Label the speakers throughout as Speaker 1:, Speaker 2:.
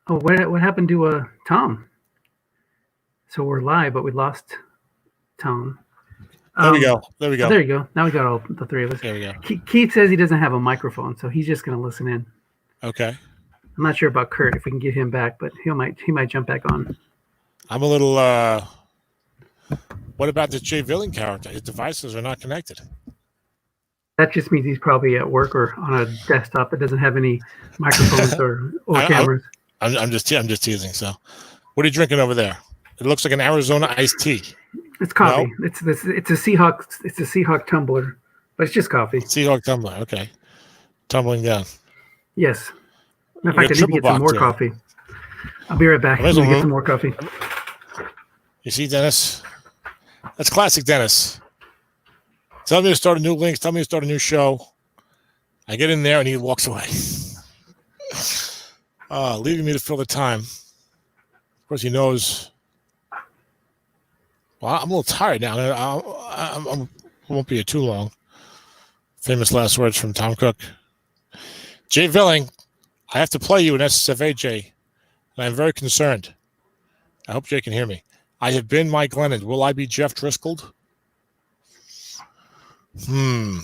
Speaker 1: Oh, what happened to Tom? So we're live, but we lost Tom.
Speaker 2: There we go. There we
Speaker 1: Oh,
Speaker 2: go.
Speaker 1: there you go. Now we got all the three of us.
Speaker 2: There we go.
Speaker 1: Keith says he doesn't have a microphone, so he's just going to listen in.
Speaker 2: Okay.
Speaker 1: I'm not sure about Kurt if we can get him back, but he might jump back on.
Speaker 2: I'm a little. What about the Jay Villing character? His devices are not connected.
Speaker 1: That just means he's probably at work or on a desktop that doesn't have any microphones or cameras.
Speaker 2: I'm just teasing. So, what are you drinking over there? It looks like an Arizona iced tea.
Speaker 1: It's coffee.
Speaker 2: No?
Speaker 1: It's a Seahawk. It's a Seahawk tumbler, but it's just coffee.
Speaker 2: Seahawk tumbler. Okay, tumbling down.
Speaker 1: Yes. In fact, I need to get some more coffee. I'll be right back. I'm going to get some more coffee.
Speaker 2: You see, Dennis? That's classic Dennis. Tell me to start a new link. Tell me to start a new show. I get in there and he walks away. Leaving me to fill the time. Of course, he knows. Well, I'm a little tired now. I won't be here too long. Famous last words from Tom Cook. Jay Villing, I have to play you in SSFA, Jay, and I'm very concerned. I hope Jay can hear me. I have been Mike Glennon. Will I be Jeff Driscoll? It's going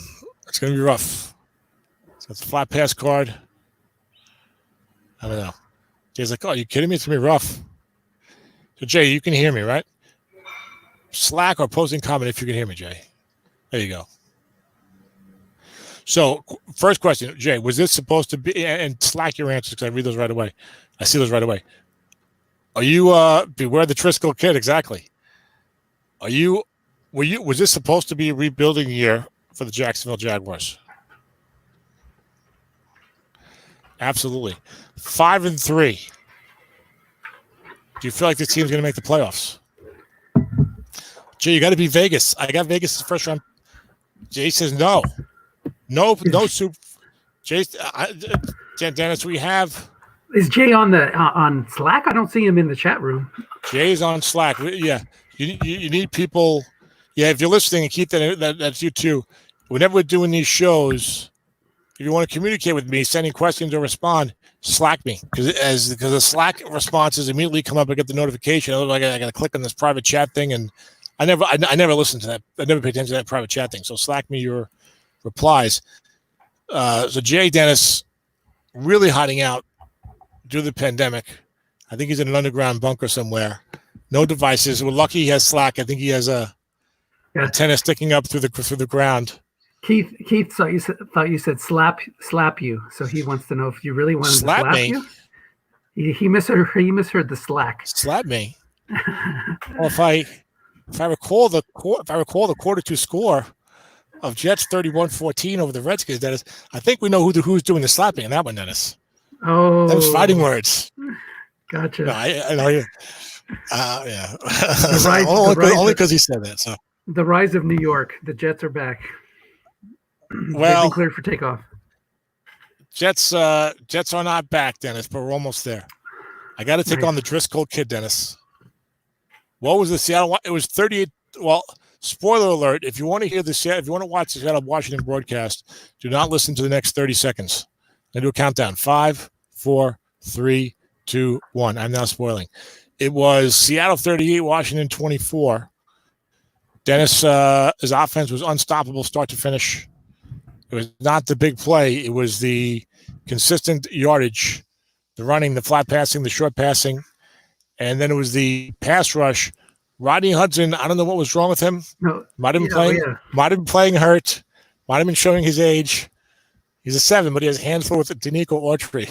Speaker 2: to be rough. So it's a flat pass card. I don't know. Jay's like, oh, are you kidding me? It's going to be rough. So, Jay, you can hear me, right? Slack or posting comment if you can hear me, Jay. There you go. So, first question, Jay, was this supposed to be, and Slack your answers because I read those right away. I see those right away. Are you, beware the Driscoll kid, exactly. Was this supposed to be a rebuilding year for the Jacksonville Jaguars? Absolutely. 5-3. Do you feel like this team's going to make the playoffs? Jay, you got to be Vegas. I got Vegas as first round. Jay says no. No soup. Jay, Dennis, we have.
Speaker 1: Is Jay on Slack? I don't see him in the chat room.
Speaker 2: Jay's on Slack. Yeah, you need people. Yeah, if you're listening and keep that's you too. Whenever we're doing these shows, if you want to communicate with me, sending questions or respond, Slack me because the Slack responses immediately come up. I get the notification. I got to click on this private chat thing, and I never listen to that. I never pay attention to that private chat thing. So Slack me your replies. So Jay Dennis really hiding out due to the pandemic. I think he's in an underground bunker somewhere. No devices. We're lucky he has Slack. I think he has a antenna sticking up through the ground.
Speaker 1: Keith thought you said slap you. So he wants to know if you really want to slap me. You. He misheard the slack.
Speaker 2: Slap me. Well, if I recall the quarter two score of Jets 31-14 over the Redskins, Dennis, I think we know who's doing the slapping in that one, Dennis.
Speaker 1: Oh,
Speaker 2: that was fighting words.
Speaker 1: Gotcha.
Speaker 2: No, I know you. Yeah. Only because he said that. So
Speaker 1: the rise of New York. The Jets are back.
Speaker 2: Well,
Speaker 1: they've been cleared for takeoff.
Speaker 2: Jets are not back, Dennis, but we're almost there. I got to take on the Driscoll kid, Dennis. What was the Seattle? It was 38. Well, spoiler alert: if you want to hear if you want to watch the Seattle Washington broadcast, do not listen to the next 30 seconds. I do a countdown: 5, 4, 3, 2, 1. I'm now spoiling. It was Seattle 38, Washington 24. Dennis, his offense was unstoppable, start to finish. It was not the big play. It was the consistent yardage, the running, the flat passing, the short passing, and then it was the pass rush. Rodney Hudson, I don't know what was wrong with him.
Speaker 1: No,
Speaker 2: might have been playing hurt. Might have been showing his age. He's a 7, but he has a handful with Danico Autry.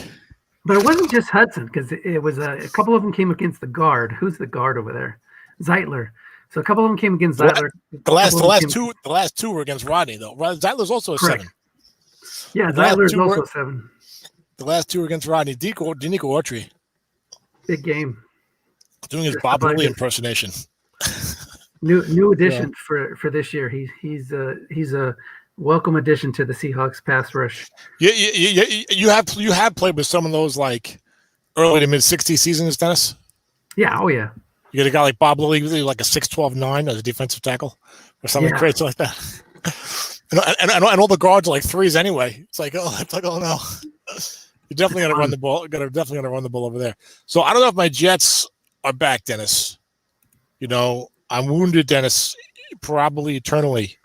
Speaker 1: But it wasn't just Hudson because it was a couple of them came against the guard. Who's the guard over there? Zeitler. So a couple of them came against Zeitler.
Speaker 2: The last two were against Rodney though. Zeitler's also a
Speaker 1: Correct.
Speaker 2: 7.
Speaker 1: Yeah, Zeitler is also 7.
Speaker 2: The last 2 were against Rodney. Danico Autry.
Speaker 1: Big game.
Speaker 2: Doing his Bob Lilly impersonation.
Speaker 1: New addition for this year. He's a welcome addition to the Seahawks pass rush.
Speaker 2: You have played with some of those like early to mid 60s seasons, Dennis.
Speaker 1: Yeah. Oh yeah.
Speaker 2: You got a guy like Bob Lilly, like a 6'12" as a defensive tackle, or something crazy like that. And all the guards are like 3s anyway. It's like, oh no. You definitely got to run the ball. Definitely got to run the ball over there. So I don't know if my Jets are back, Dennis. I'm wounded, Dennis, probably eternally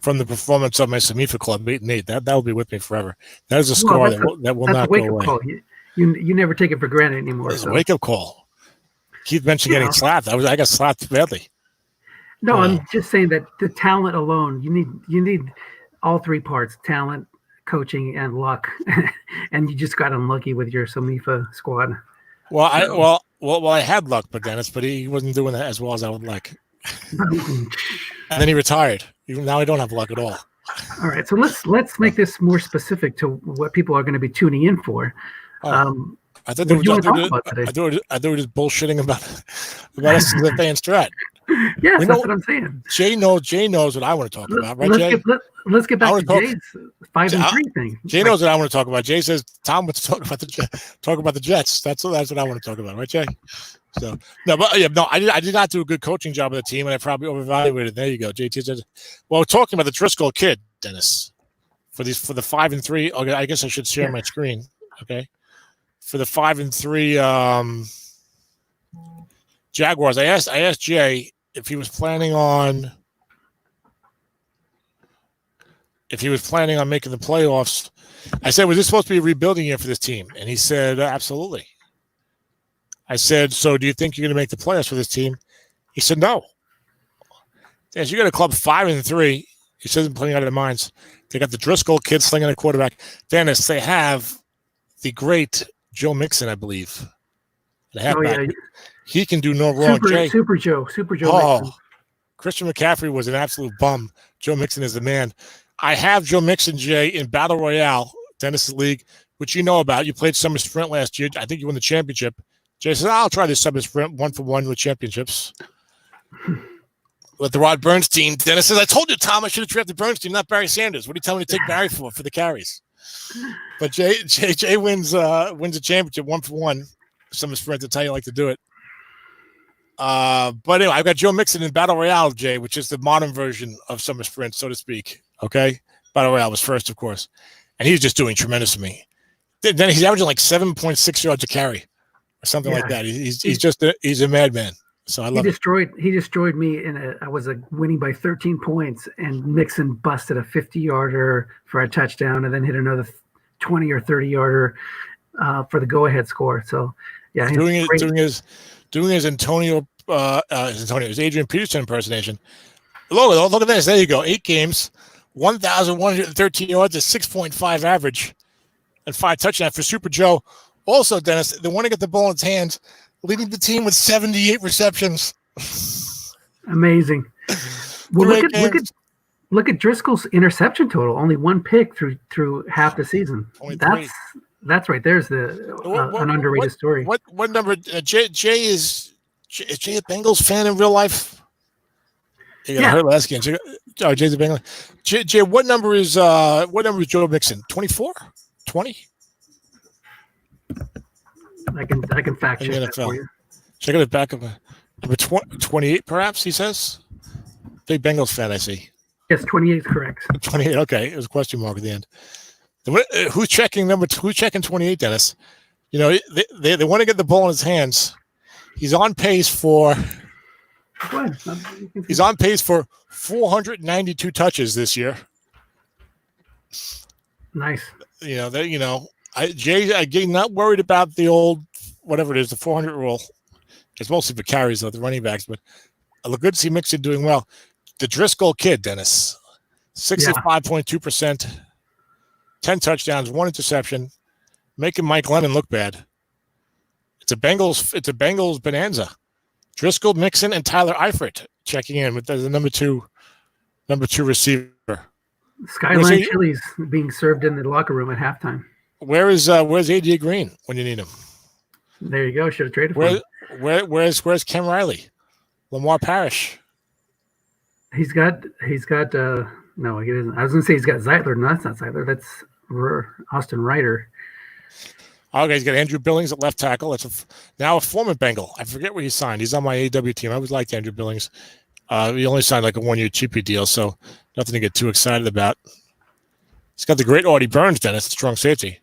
Speaker 2: from the performance of my Samifa club 8-8. That will be with me forever. That is a score that will not go away.
Speaker 1: Call. You never take it for granted anymore.
Speaker 2: It's a wake up call. Keith mentioned getting slapped. I got slapped badly.
Speaker 1: No, I'm just saying that the talent alone, you need all three parts: talent, coaching, and luck. And you just got unlucky with your Samifa squad.
Speaker 2: Well, I had luck, but he wasn't doing that as well as I would like. And then he retired. Now I don't have luck at all.
Speaker 1: All right, so let's make this more specific to what people are going to be tuning in for.
Speaker 2: I thought they were just bullshitting about SSFA and STRAT.
Speaker 1: Yes, that's what I'm saying.
Speaker 2: Jay knows what I want to talk about, right, Jay?
Speaker 1: Let's get back to Jay's 5-3 thing.
Speaker 2: Jay knows what I want to talk about. Jay says Tom wants to talk about the Jets. That's what I want to talk about, right, Jay? So I did not do a good coaching job of the team, and I probably overevaluated. There you go, JT says. Well, we're talking about the Driscoll kid, Dennis, for the 5-3. Okay, I guess I should share my screen. Okay, for the 5-3 Jaguars. I asked Jay if he was planning on making the playoffs. I said, was this supposed to be a rebuilding year for this team? And he said, absolutely. I said, so do you think you're going to make the playoffs for this team? He said, no. As you got a club 5-3, he says, playing out of their minds. They got the Driscoll kid slinging a quarterback. Dennis, they have the great Joe Mixon, I believe. Yeah. He can do no wrong.
Speaker 1: Super Joe.
Speaker 2: Mixon. Christian McCaffrey was an absolute bum. Joe Mixon is the man. I have Joe Mixon, Jay, in Battle Royale, Dennis' league, which you know about. You played Summer Sprint last year. I think you won the championship. Jay says, I'll try this Summer Sprint 1-for-1 with championships. With the Rod Bernstein. Dennis says, I told you, Tom, I should have drafted Bernstein, not Barry Sanders. What are you telling me to take Barry for the carries? But Jay wins a championship 1-for-1. Summer Sprint, that's how you like to do it. But anyway, I've got Joe Mixon in Battle Royale, Jay, which is the modern version of Summer Sprint, so to speak. Okay? Battle Royale was first, of course. And he's just doing tremendous for me. Then he's averaging like 7.6 yards a carry or something like that. He's a madman. So I love it.
Speaker 1: He destroyed me I was winning by 13 points, and Mixon busted a 50-yarder for a touchdown and then hit another 20 or 30-yarder for the go-ahead score. So, yeah.
Speaker 2: Doing his Adrian Peterson impersonation. Look at this. There you go. 8 games, 1,113 yards, a 6.5 average, and 5 touchdowns for Super Joe. Also, Dennis, they want to get the ball in his hands, leading the team with 78 receptions.
Speaker 1: Amazing. Well, look at Driscoll's interception total. Only 1 pick through half the season. That's right. There's an underrated story.
Speaker 2: What number? Jay is Jay a Bengals fan in real life? You got hurt last game. Jay's a Bengals. Jay, what number is Joe Mixon? 24? 20?
Speaker 1: I can fact check that for you.
Speaker 2: Check it back up. Number 28, perhaps, he says. Big Bengals fan, I see.
Speaker 1: Yes, 28 is correct.
Speaker 2: 28, okay. It was a question mark at the end. Who's checking 28, Dennis? They want to get the ball in his hands. He's on pace for 492 touches this year.
Speaker 1: Nice.
Speaker 2: Jay, not worried about the old whatever it is, the 400 rule. It's mostly for carries, though, the running backs, but I look good to see Mixon doing well. The Driscoll kid, Dennis, 65.2%, 10 touchdowns, 1 interception, making Mike Lennon look bad. It's a Bengals bonanza. Driscoll, Mixon, and Tyler Eifert checking in with the number two receiver.
Speaker 1: Skyline chilies being served in the locker room at halftime.
Speaker 2: Where's AJ Green when you need him?
Speaker 1: There you go. Should have traded for him.
Speaker 2: Where's Ken Riley? Lamar Parrish.
Speaker 1: He's got no, he doesn't. I was gonna say he's got Zeitler. No, that's not Zeitler. That's Austin Ryder.
Speaker 2: Okay, he's got Andrew Billings at left tackle. That's now a former Bengal. I forget where he signed. He's on my AW team. I always liked Andrew Billings. He only signed like a 1-year cheapie deal, so nothing to get too excited about. He's got the great Artie Burns, Dennis, strong safety.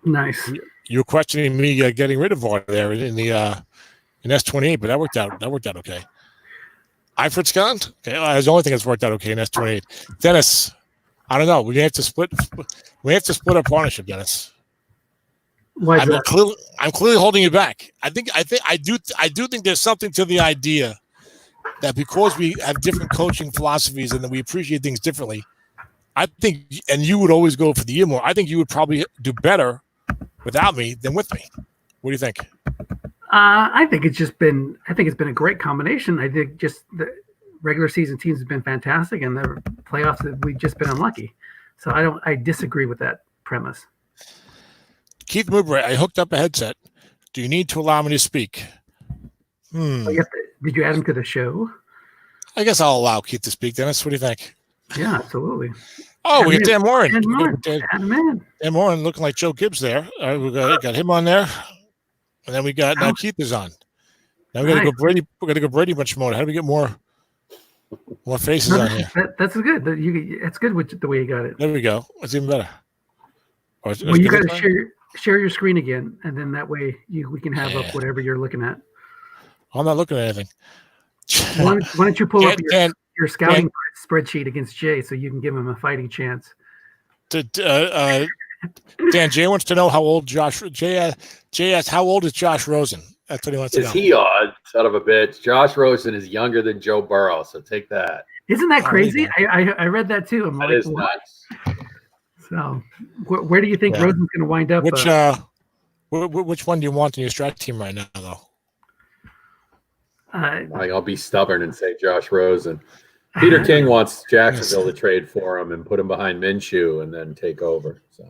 Speaker 1: Nice.
Speaker 2: You were questioning me getting rid of VAR there in the in S28, but that worked out. That worked out okay. Eifrit's gone. Okay, that's the only thing that's worked out okay in S28. Dennis, I don't know. We have to split. We have to split our partnership, Dennis. I'm clearly holding you back. I do think there's something to the idea that because we have different coaching philosophies and that we appreciate things differently, I think, and you would always go for the year more. I think you would probably do better without me than with me. What do you think?
Speaker 1: I think it's been a great combination. I think just the regular season teams have been fantastic, and the playoffs we've just been unlucky. So I disagree with that premise.
Speaker 2: Keith Mowbray, I hooked up a headset. Do you need to allow me to speak?
Speaker 1: Did you add him to the show?
Speaker 2: I guess I'll allow Keith to speak, Dennis. What do you think?
Speaker 1: Yeah, absolutely.
Speaker 2: Oh, we got Dan Morin.
Speaker 1: Dan
Speaker 2: Morin looking like Joe Gibbs there. We got him on there. And then we got now Keith is on. Now we got to go Brady. We got to go Brady Bunch mode. How do we get more faces on here?
Speaker 1: That's good. It's good with the way you got it.
Speaker 2: There we go. It's even better.
Speaker 1: Well, you got to share your screen again, and then that way we can have up whatever you're looking at.
Speaker 2: I'm not looking at anything.
Speaker 1: Why don't you pull up your scouting spreadsheet against Jay so you can give him a fighting chance?
Speaker 2: Dan, Jay wants to know how old Jay asks, how old is Josh Rosen? That's what he wants to know.
Speaker 3: Is he odd, son of a bitch? Josh Rosen is younger than Joe Burrow, so take that.
Speaker 1: Isn't that crazy? I read that too. I'm
Speaker 3: that is nice.
Speaker 1: So, where do you think Rosen's going to wind up?
Speaker 2: Which one do you want in your strat team right now, though?
Speaker 3: I'll be stubborn and say Josh Rosen. Peter King wants Jacksonville to trade for him and put him behind Minshew and then take over. So,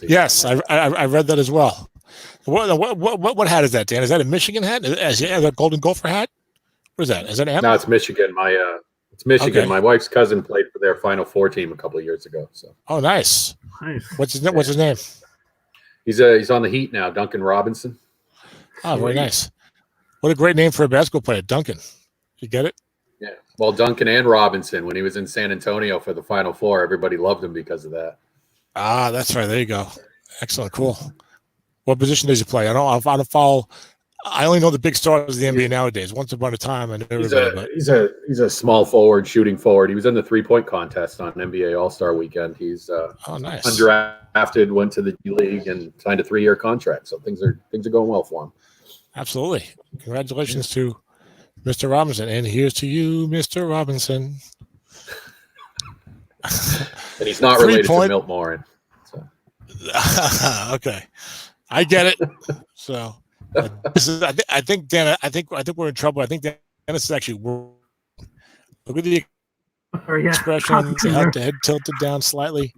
Speaker 2: yes, I read that as well. What hat is that, Dan? Is that a Michigan hat? Is that a Golden Gopher hat? What is that? Is that an
Speaker 3: No, it's Michigan. It's Michigan. Okay. My wife's cousin played for their Final Four team a couple of years ago. So.
Speaker 2: Oh, nice. What's his name?
Speaker 3: He's on the Heat now. Duncan Robinson.
Speaker 2: Oh, very nice. What a great name for a basketball player, Duncan. You get it?
Speaker 3: Yeah. Well, Duncan and Robinson, when he was in San Antonio for the Final Four, everybody loved him because of that.
Speaker 2: Ah, that's right. There you go. Excellent. Cool. What position does he play? I don't follow. I only know the big stars of the NBA nowadays. Once upon a time, I knew everybody.
Speaker 3: He's a small forward, shooting forward. He was in the 3-point contest on NBA All-Star Weekend. He's
Speaker 2: nice.
Speaker 3: Undrafted, went to the G League and signed a 3-year contract. So things are going well for him.
Speaker 2: Absolutely. Congratulations to Mr. Robinson, and here's to you, Mr. Robinson.
Speaker 3: And he's not related to Milt Morin. So.
Speaker 2: Okay, I get it. So. I think Dan. I think we're in trouble. I think Dennis is actually. Look at the expression. The head tilted down slightly.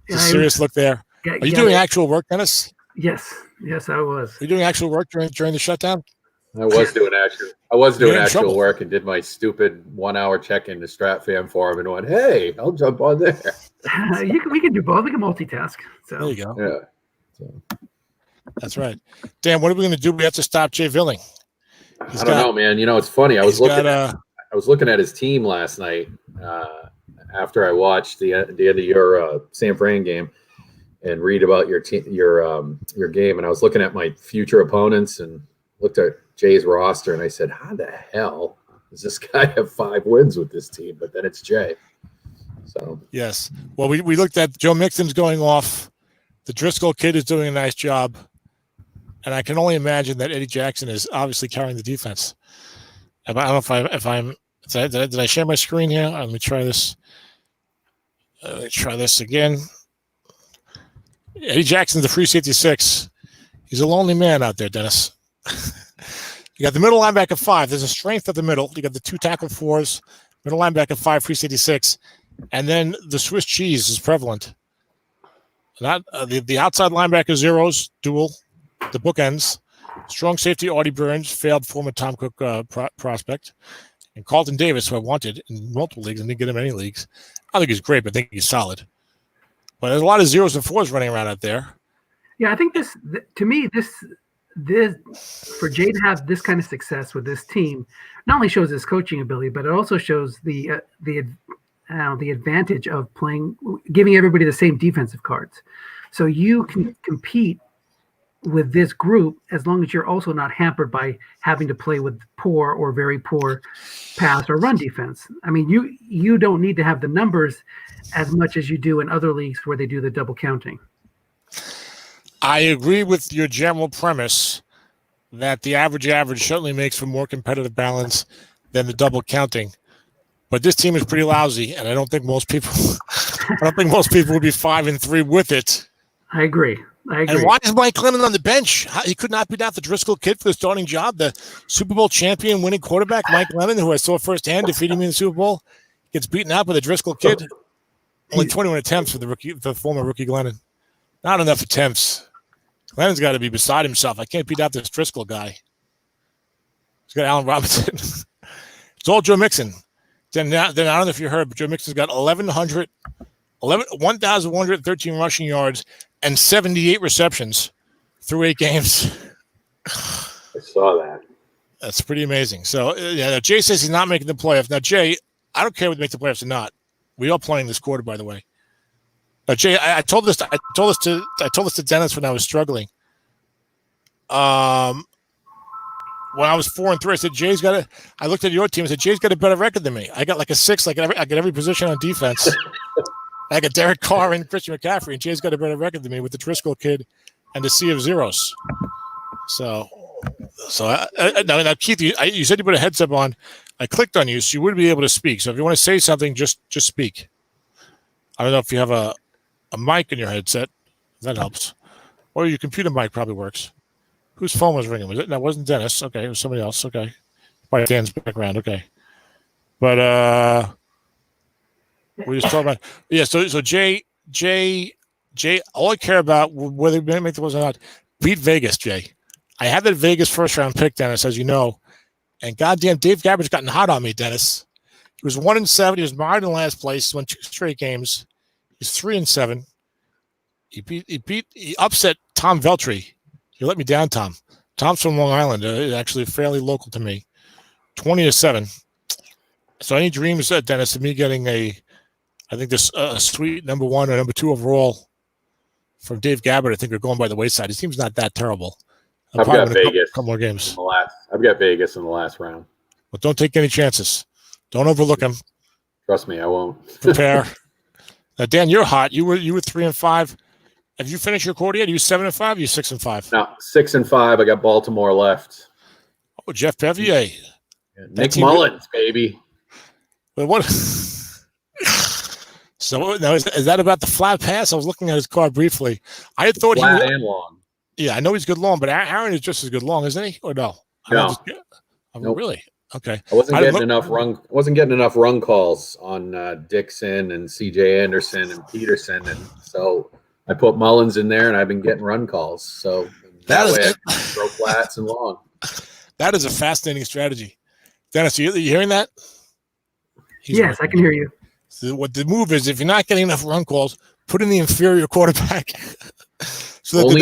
Speaker 2: It's a serious look there. Are you doing actual work, Dennis?
Speaker 1: Yes, I was.
Speaker 2: Were you doing actual work during the shutdown?
Speaker 3: I was doing actual work and did my stupid 1-hour check-in to Strat Fan Forum and went, "Hey, I'll jump on there."
Speaker 1: We can do both. We can multitask. So
Speaker 2: there you go.
Speaker 3: Yeah. So.
Speaker 2: That's right. Dan, what are we going to do? We have to stop Jay Villing.
Speaker 3: I don't know, man. You know, it's funny. I was looking at his team last night after I watched the end of your San Fran game and read about your game. And I was looking at my future opponents and looked at Jay's roster, and I said, "How the hell does this guy have 5 wins with this team?" But then it's Jay. So
Speaker 2: yes. Well, we looked at Joe Mixon's going off. The Driscoll kid is doing a nice job. And I can only imagine that Eddie Jackson is obviously carrying the defense. I don't know if I'm. Did I share my screen here? Let me try this. Let me try this again. Eddie Jackson's the free safety 6. He's a lonely man out there, Dennis. You got the middle linebacker 5. There's a strength at the middle. You got the 2 tackle 4s, middle linebacker 5, free safety 6, and then the Swiss cheese is prevalent. Not the outside linebacker 0s, dual. The bookends, strong safety Artie Burns, failed former Tom Cook prospect, and Carlton Davis, who I wanted in multiple leagues and didn't get him in any leagues. I think he's great, but I think he's solid. But there's a lot of 0s and 4s running around out there.
Speaker 1: Yeah, I think this for Jay to have this kind of success with this team not only shows his coaching ability, but it also shows the advantage of giving everybody the same defensive cards. So you can compete with this group, as long as you're also not hampered by having to play with poor or very poor pass or run defense. I mean, you don't need to have the numbers as much as you do in other leagues where they do the double counting.
Speaker 2: I agree with your general premise that the average certainly makes for more competitive balance than the double counting. But this team is pretty lousy, and I don't think most people would be 5-3 with it.
Speaker 1: I agree.
Speaker 2: And why is Mike Glennon on the bench? He could not beat out the Driscoll kid for the starting job. The Super Bowl champion winning quarterback, Mike Glennon, who I saw firsthand defeating me in the Super Bowl, gets beaten out by the Driscoll kid. Only 21 attempts for the former rookie Glennon. Not enough attempts. Glennon's got to be beside himself. I can't beat out this Driscoll guy. He's got Allen Robinson. It's all Joe Mixon. Then I don't know if you heard, but Joe Mixon's got 1,113 rushing yards and 78 receptions through 8 games.
Speaker 3: I saw that.
Speaker 2: That's pretty amazing. So, Jay says he's not making the playoffs. Now, Jay, I don't care whether he makes the playoffs or not. We are playing this quarter, by the way. Now, Jay, I told this to Dennis when I was struggling. When I was 4-3, I said I looked at your team and said Jay's got a better record than me. I got like a 6, I got every position on defense. I got Derek Carr and Christian McCaffrey, and Jay's got a better record than me with the Driscoll kid and the sea of zeros. So now Keith, you said you put a headset on. I clicked on you, so you would be able to speak. So if you want to say something, just speak. I don't know if you have a mic in your headset. That helps. Or your computer mic probably works. Whose phone was ringing? Was it? No, it wasn't Dennis. Okay, it was somebody else. Okay. Probably Dan's background. Okay. But we just talking about so Jay, all I care about whether we make the playoffs or not, beat Vegas, Jay. I had that Vegas first round pick, Dennis, as you know. And goddamn, Dave Gabber's gotten hot on me, Dennis. He was 1-7. He was mired in last place. He won 2 straight games. He's 3-7. He upset Tom Veltri. You let me down, Tom. Tom's from Long Island, actually fairly local to me. 20-7. So any dreams, Dennis, of me getting a sweet number 1 or number 2 overall from Dave Gabbert, I think are going by the wayside. His team's not that terrible.
Speaker 3: I've got Vegas.
Speaker 2: Couple more games.
Speaker 3: I've got Vegas in the last round.
Speaker 2: But don't take any chances. Don't overlook him.
Speaker 3: Trust me, I won't.
Speaker 2: Prepare. Now, Dan, you're hot. You were 3-5. Have you finished your quarter yet? Are you 7-5? Or you 6-5?
Speaker 3: No, 6-5. I got Baltimore left.
Speaker 2: Oh, Jeff Pevier.
Speaker 3: Nick Mullins, baby.
Speaker 2: But what? So now is that about the flat pass? I was looking at his card briefly. I had thought
Speaker 3: flat and long.
Speaker 2: Yeah, I know he's good long, but Aaron is just as good long, isn't he? Or no?
Speaker 3: No.
Speaker 2: Nope. Really? Okay.
Speaker 3: I wasn't getting enough run calls on Dixon and C.J. Anderson and Peterson, and so I put Mullins in there, and I've been getting run calls. So that way I can throw flats and long.
Speaker 2: That is a fascinating strategy. Dennis, are you hearing that?
Speaker 1: Yes, I can hear you.
Speaker 2: So what the move is, if you're not getting enough run calls, put in the inferior quarterback. So
Speaker 3: only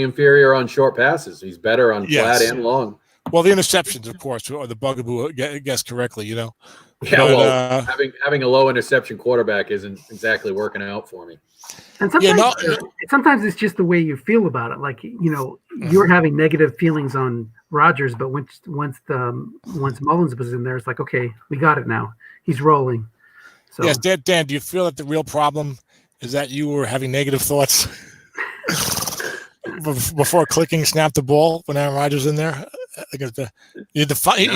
Speaker 3: inferior on short passes. He's better on flat and long.
Speaker 2: Well, the interceptions, of course, or the bugaboo, guessed correctly, you know.
Speaker 3: Yeah, but, having a low interception quarterback isn't exactly working out for me.
Speaker 1: And sometimes it's just the way you feel about it. Like, you're having negative feelings on Rodgers, but once Mullins was in there, it's like, okay, we got it now. He's rolling. So
Speaker 2: yes, Dan, do you feel that the real problem is that you were having negative thoughts before clicking snap the ball when Aaron Rodgers in there? You need to find.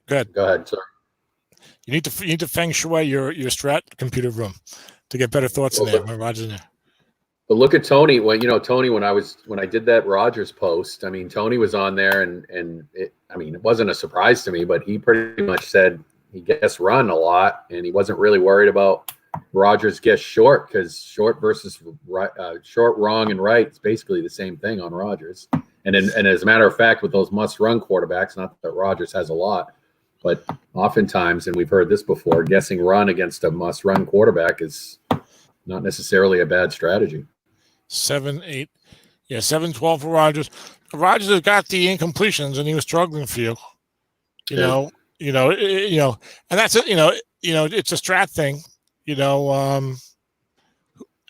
Speaker 2: Good.
Speaker 3: Go ahead, sir.
Speaker 2: You need to feng shui your strat computer room to get better thoughts in there when Rodgers in there.
Speaker 3: But look at Tony. When I did that Rodgers post, I mean, Tony was on there, and it wasn't a surprise to me, but he pretty much said he guessed run a lot, and he wasn't really worried about Rodgers guessed short, because short versus right, short, wrong, and right, it's basically the same thing on Rodgers. And as a matter of fact, with those must-run quarterbacks, not that Rodgers has a lot, but oftentimes, and we've heard this before, guessing run against a must-run quarterback is not necessarily a bad strategy.
Speaker 2: 7-8, 7-12 for Rodgers. Rodgers has got the incompletions, and he was struggling for you. You know, and that's it. It's a strat thing.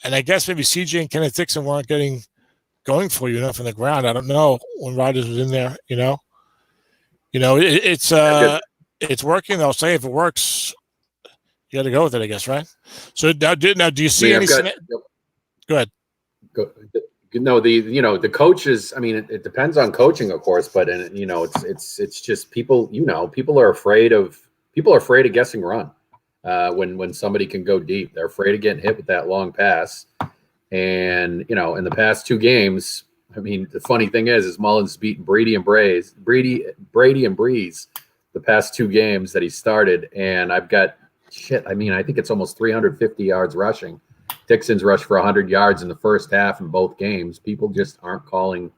Speaker 2: And I guess maybe CJ and Kenneth Dixon weren't getting going for you enough in the ground. I don't know when Rodgers was in there. It's working. They'll say if it works, you got to go with it, I guess, right? So now do you see any? Go ahead.
Speaker 3: No, the coaches. I mean, it depends on coaching, of course, but it's just people. People are afraid of guessing run. When somebody can go deep, they're afraid of getting hit with that long pass. And in the past 2 games, I mean, the funny thing is Mullins beaten Brady and Breeze the past 2 games that he started, and I've got I mean, I think it's almost 350 yards rushing. Dixon's rushed for 100 yards in the first half in both games. People just aren't calling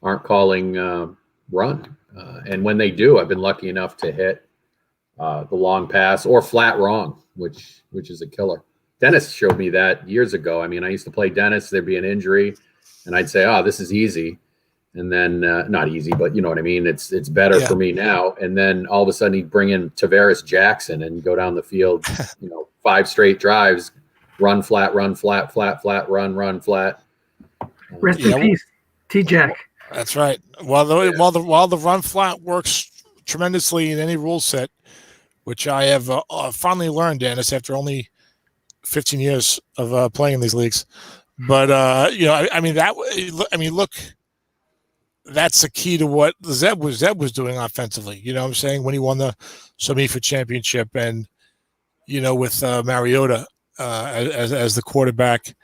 Speaker 3: run, and when they do, I've been lucky enough to hit the long pass or flat wrong, which is a killer. Dennis showed me that years ago. I mean, I used to play Dennis. There'd be an injury, and I'd say, "Oh, this is easy," and then not easy, but you know what I mean. It's better for me now. And then all of a sudden, he'd bring in Tavares Jackson and go down the field, 5 straight drives, run flat, run flat, flat, flat, run flat.
Speaker 1: Rest in peace, T-Jack.
Speaker 2: That's right. While the run flat works tremendously in any rule set, which I have finally learned, Dennis, after only 15 years of playing in these leagues. But look, that's the key to what Zeb was doing offensively. You know what I'm saying? When he won the SMIFA championship, and with Mariota as the quarterback,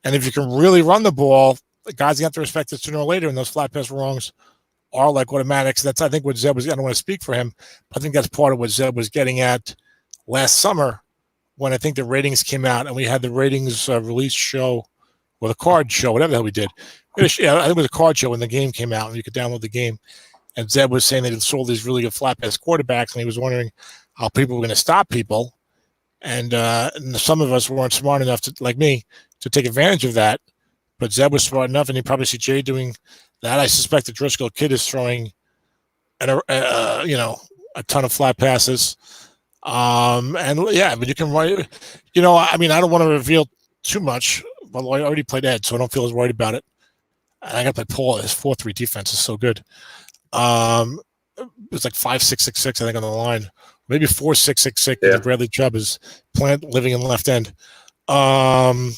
Speaker 2: and if you can really run the ball, the guys have to respect it sooner or later, and those flat pass wrongs are like automatics. That's, I think, what Zeb was. I don't want to speak for him, but I think that's part of what Zeb was getting at last summer when I think the ratings came out and we had the ratings release show or the card show, whatever the hell we did. I think it was a card show when the game came out and you could download the game. And Zeb was saying that he sold these really good flat pass quarterbacks, and he was wondering how people were going to stop people. And some of us weren't smart enough to, like me, to take advantage of that. But Zeb was smart enough, and you probably see Jay doing that. I suspect the Driscoll kid is throwing, a ton of flat passes. But you can write. I mean, I don't want to reveal too much, but I already played Ed, so I don't feel as worried about it. And I got to play Paul. His 4-3 defense is so good. It's like 5-6-6-6, I think, on the line. Maybe 4-6-6-6. Yeah. Bradley Chubb is living in left end. But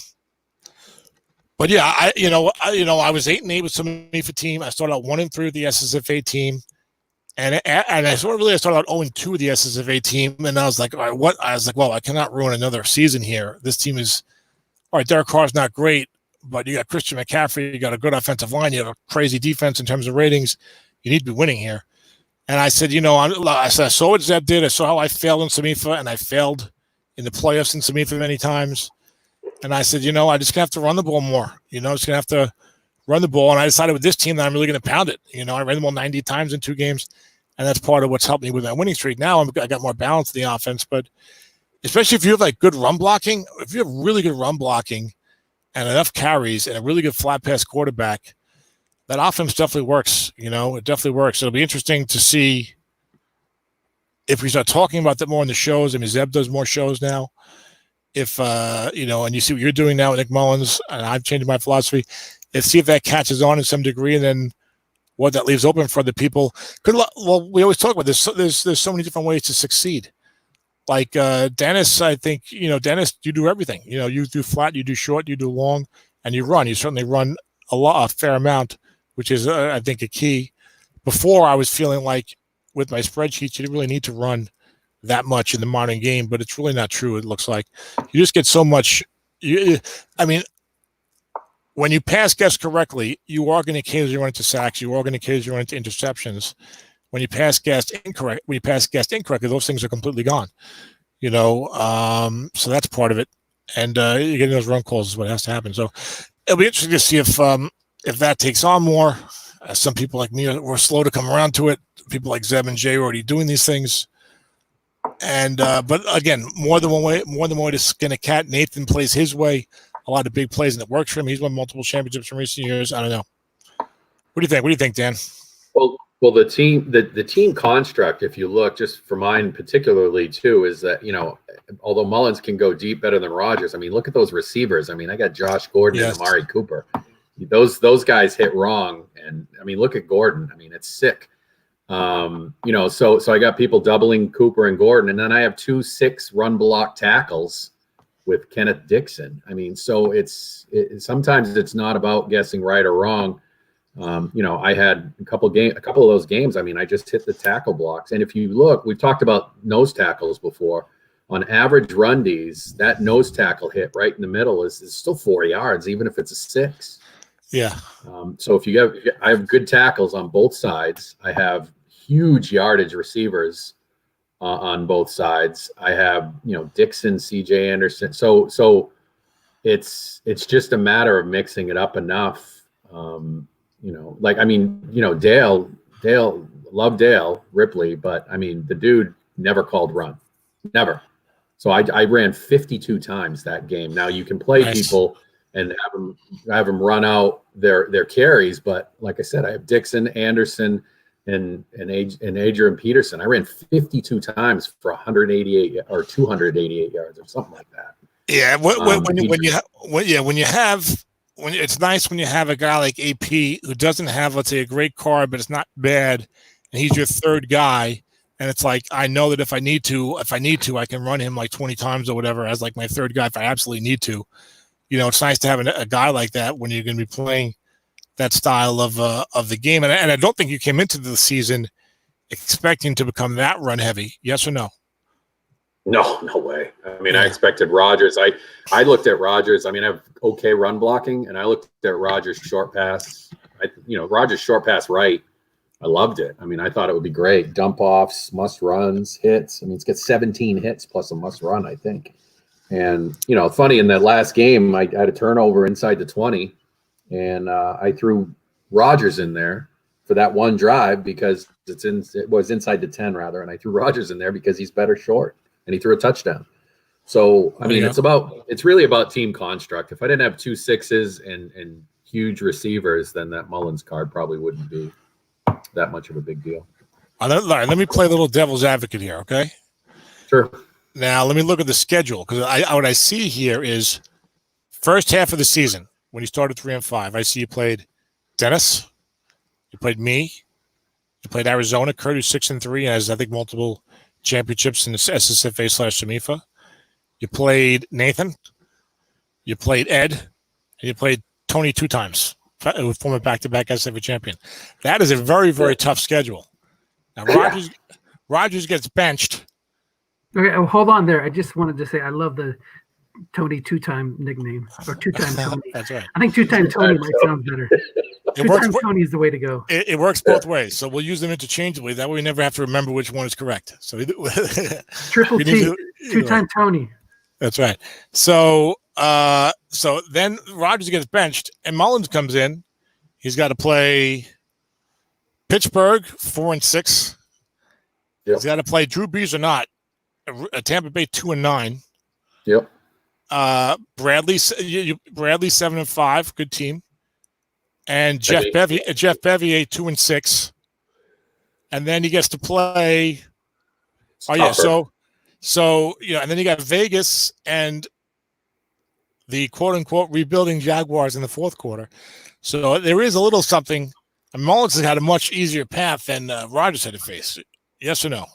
Speaker 2: yeah, I was 8-8 with some MIFA team. I started out 1-3 with the SSFA team, and I started out 0-2 with the SSFA team. And I was like, all right, what? I was like, well, I cannot ruin another season here. This team is all right. Derek Carr's not great, but you got Christian McCaffrey. You got a good offensive line. You have a crazy defense in terms of ratings. You need to be winning here. And I said, I saw what Zeb did. I saw how I failed in SMIFA, and I failed in the playoffs in SMIFA many times. And I said, I just gonna have to run the ball more. Just gonna have to run the ball. And I decided with this team that I'm really gonna pound it. I ran the ball 90 times in 2 games, and that's part of what's helped me with that winning streak. Now I got more balance in the offense, but especially if you have like good run blocking, if you have really good run blocking and enough carries and a really good flat pass quarterback, that offense definitely works. It definitely works. It'll be interesting to see if we start talking about that more in the shows. I mean, Zeb does more shows now. If and you see what you're doing now with Nick Mullins, and I've changed my philosophy. Let's see if that catches on in some degree, and then what that leaves open for the people. Well, we always talk about this. There's so many different ways to succeed. Like Dennis, I think Dennis, you do everything. You do flat, you do short, you do long, and you run. You certainly run a fair amount, which is I think a key. Before I was feeling like with my spreadsheets, you didn't really need to run that much in the modern game, but it's really not true. It looks like you just get so much. When you pass guess correctly, you are going to occasionally run into sacks. You are going to occasionally run into interceptions. When you pass guess incorrectly, those things are completely gone. So that's part of it. And you're getting those run calls is what has to happen. So it'll be interesting to see if that takes on more. Some people like me were slow to come around to it. People like Zeb and Jay are already doing these things. And but again, more than one way to skin a cat. Nathan plays his way, a lot of big plays, and it works for him. He's won multiple championships in recent years. I don't know. What do you think? Dan?
Speaker 3: Well, Well, the team construct, if you look, just for mine particularly too, is that, although Mullins can go deep better than Rogers, I mean, look at those receivers. I mean, I got Josh Gordon and Amari Cooper. Those guys hit wrong, and I mean, look at Gordon. I mean, it's sick. So I got people doubling Cooper and Gordon, and then I have 2 6 run block tackles with Kenneth Dixon. I mean, so sometimes it's not about guessing right or wrong. I had a couple of those games. I mean, I just hit the tackle blocks. And if you look, we've talked about nose tackles before. On average run Ds, that nose tackle hit right in the middle is still 4 yards, even if it's a 6.
Speaker 2: Yeah.
Speaker 3: So I have good tackles on both sides. I have huge yardage receivers on both sides. I have, Dixon, CJ Anderson. So it's just a matter of mixing it up enough. Dale, love Dale Ripley, but I mean, the dude never called run, never. So I ran 52 times that game. Now you can play people and have them run out their carries, but like I said, I have Dixon, Anderson, and Adrian Peterson. I ran 52 times for 188 or 288 yards or something like that.
Speaker 2: Yeah, it's nice when you have a guy like AP who doesn't have, let's say, a great card, but it's not bad, and he's your third guy, and it's like, I know that if I need to, I can run him like 20 times or whatever as like my third guy if I absolutely need to. It's nice to have a guy like that when you're going to be playing that style of the game, and I don't think you came into the season expecting to become that run heavy. Yes or no?
Speaker 3: No way. I mean, I expected Rogers. I looked at Rogers. I mean, I have okay run blocking, and I looked at Rogers' short pass. Rogers' short pass right. I loved it. I mean, I thought it would be great. Dump offs, must runs, hits. I mean, it's got 17 hits plus a must run, I think. And, funny, in that last game, I had a turnover inside the 20, and I threw Rogers in there for that one drive because it was inside the 10 rather, and I threw Rogers in there because he's better short. And he threw a touchdown. So, I mean, it's really about team construct. If I didn't have 2 6s and huge receivers, then that Mullins card probably wouldn't be that much of a big deal.
Speaker 2: All right, let me play a little devil's advocate here, okay?
Speaker 3: Sure.
Speaker 2: Now, let me look at the schedule, because what I see here is first half of the season, when you started 3-5, I see you played Dennis, you played me, you played Arizona, Kurt, who's 6-3, and has, I think, multiple championships in the SSFA/SEMIFA. You played Nathan, you played Ed, and you played Tony 2 times, former back-to-back SSFA champion. That is a very, very tough schedule. Now, Rogers gets benched.
Speaker 1: Okay, hold on there. I just wanted to say I love the Tony 2-time nickname, or 2-time Tony.
Speaker 2: That's right.
Speaker 1: I think 2-time Tony might sound better. 2-time Tony is the way to go.
Speaker 2: It works both ways, so we'll use them interchangeably. That way we never have to remember which one is correct. So
Speaker 1: Triple T, 2-time Tony.
Speaker 2: That's right. So then Rogers gets benched, and Mullins comes in. He's got to play Pittsburgh 4-6. Yep. He's got to play Drew Brees or not. Tampa Bay 2-9.
Speaker 3: Yep.
Speaker 2: Bradley 7-5, good team. And Jeff Bevy 2-6. And then he gets to play. So and then you got Vegas and the quote unquote rebuilding Jaguars in the fourth quarter. So there is a little something. And Mullins has had a much easier path than Rogers had to face. Yes or no?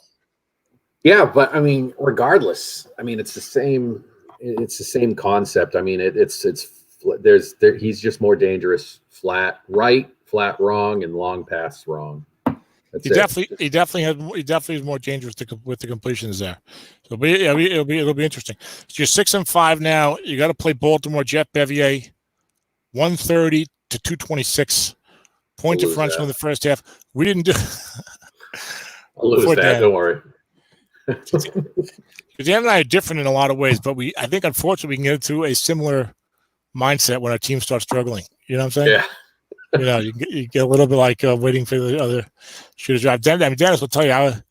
Speaker 3: Yeah, but I mean, regardless, I mean, it's the same. It's the same concept. I mean, he's just more dangerous. Flat right, flat wrong, and long pass wrong. He definitely is more dangerous with the completions there. So it'll be interesting. So you're 6-5 now. You got to play Baltimore. Jeff Bevier, 130 to 226 point differential in the first half. We didn't do. I'll lose that. Don't worry.
Speaker 2: Because Dan and I are different in a lot of ways, but I think unfortunately we can get into a similar mindset when our team starts struggling. You know what I'm saying?
Speaker 3: Yeah.
Speaker 2: You get a little bit like waiting for the other shoe to drop. Dennis will tell you, I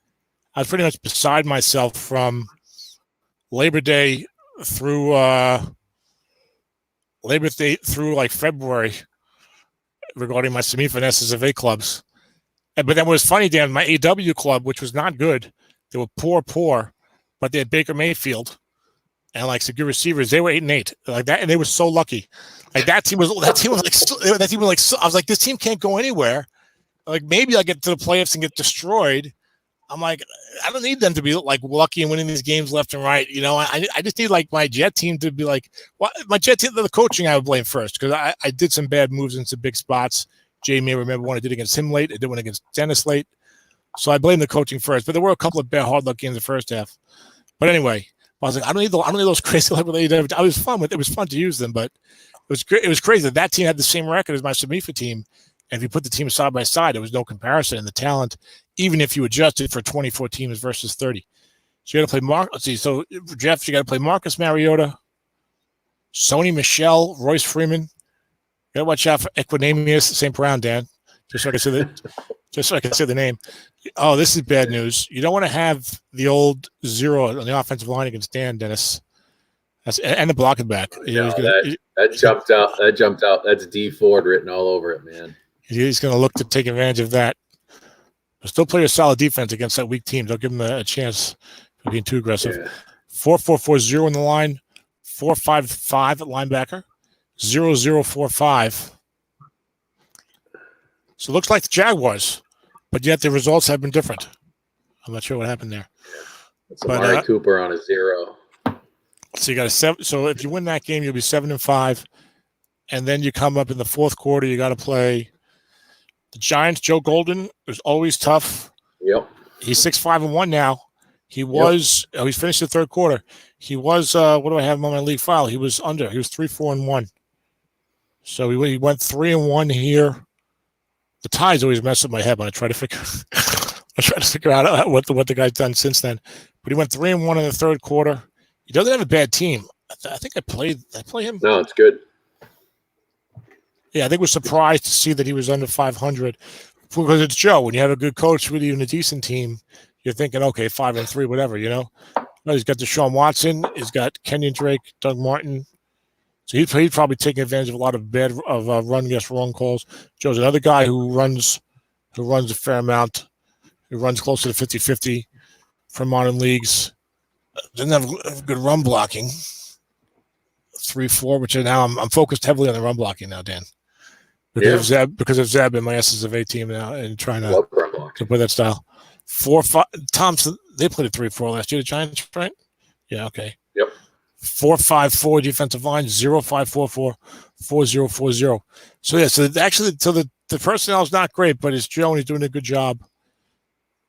Speaker 2: was pretty much beside myself from Labor Day through like February regarding my SEMIFA and SSFA clubs. But then what was funny, Dan, my AW club, which was not good, they were poor, but they had Baker Mayfield and like some good receivers. They were 8-8 like that, and they were so lucky. Like that team was like I was like, this team can't go anywhere. Like maybe I get to the playoffs and get destroyed. I'm like, I don't need them to be like lucky and winning these games left and right. You know, I just need like my Jet team to be like, well, my Jet team, the coaching I would blame first because I did some bad moves in some big spots. Jay may remember one I did against him late. I did one against Dennis late. So I blame the coaching first. But there were a couple of bad hard luck games in the first half. But anyway, I was like, I don't need those crazy level. It was fun with it. Was fun to use them, but it was crazy that team had the same record as my Samifa team. And if you put the teams side by side, there was no comparison in the talent, even if you adjusted for 24 teams versus 30. So you got to play let's see. So for Jeff, you got to play Marcus Mariota, Sony Michel, Royce Freeman. You got to watch out for Equinemius St. Brown, Dan. Just so I can say the name. Oh, this is bad news. You don't want to have the old 0 on the offensive line against Dan, Dennis. And the blocking back.
Speaker 3: No, that jumped out. That jumped out. That's D Ford written all over it, man.
Speaker 2: He's going to look to take advantage of that. But still play a solid defense against that weak team. Don't give them a chance for being too aggressive. Yeah. 4-4-4-0 in the line. 4-5-5 at linebacker. 0-0-4-5. So it looks like the Jaguars, but yet the results have been different. I'm not sure what happened there.
Speaker 3: It's Amari Cooper on a 0.
Speaker 2: So you got a 7. So if you win that game, you'll be 7-5, and then you come up in the fourth quarter. You got to play the Giants. Joe Golden is always tough.
Speaker 3: Yep.
Speaker 2: He's 6-5-1 now. He was. Yep. He's finished the third quarter. He was. What do I have him on my league file? He was under. He was 3-4-1. So he went 3-1 here. The ties always mess up my head when I try to figure out what the guy's done since then. But he went 3-1 in the third quarter. He doesn't have a bad team. I think I play him.
Speaker 3: No, it's good.
Speaker 2: Yeah, I think we're surprised to see that he was under 500 because it's Joe. When you have a good coach with even a decent team, you're thinking, okay, 5-3, whatever, you know. No, he's got Deshaun Watson. He's got Kenyon Drake, Doug Martin. So he's probably taking advantage of a lot of run against wrong calls. Joe's another guy who runs a fair amount, who runs closer to 50-50 for modern leagues. Doesn't have good run blocking. 3-4, which now I'm focused heavily on the run blocking now, Dan. Because of Zeb and my SSFA team now and trying to play that style. 4-5 Thompson, they played a 3-4 last year, the Giants, right? Yeah, okay.
Speaker 3: Yep.
Speaker 2: 4-5-4 defensive line, 0-5-4-4, 4-0-4-0. So yeah, so the personnel is not great, but it's Joe and he's doing a good job.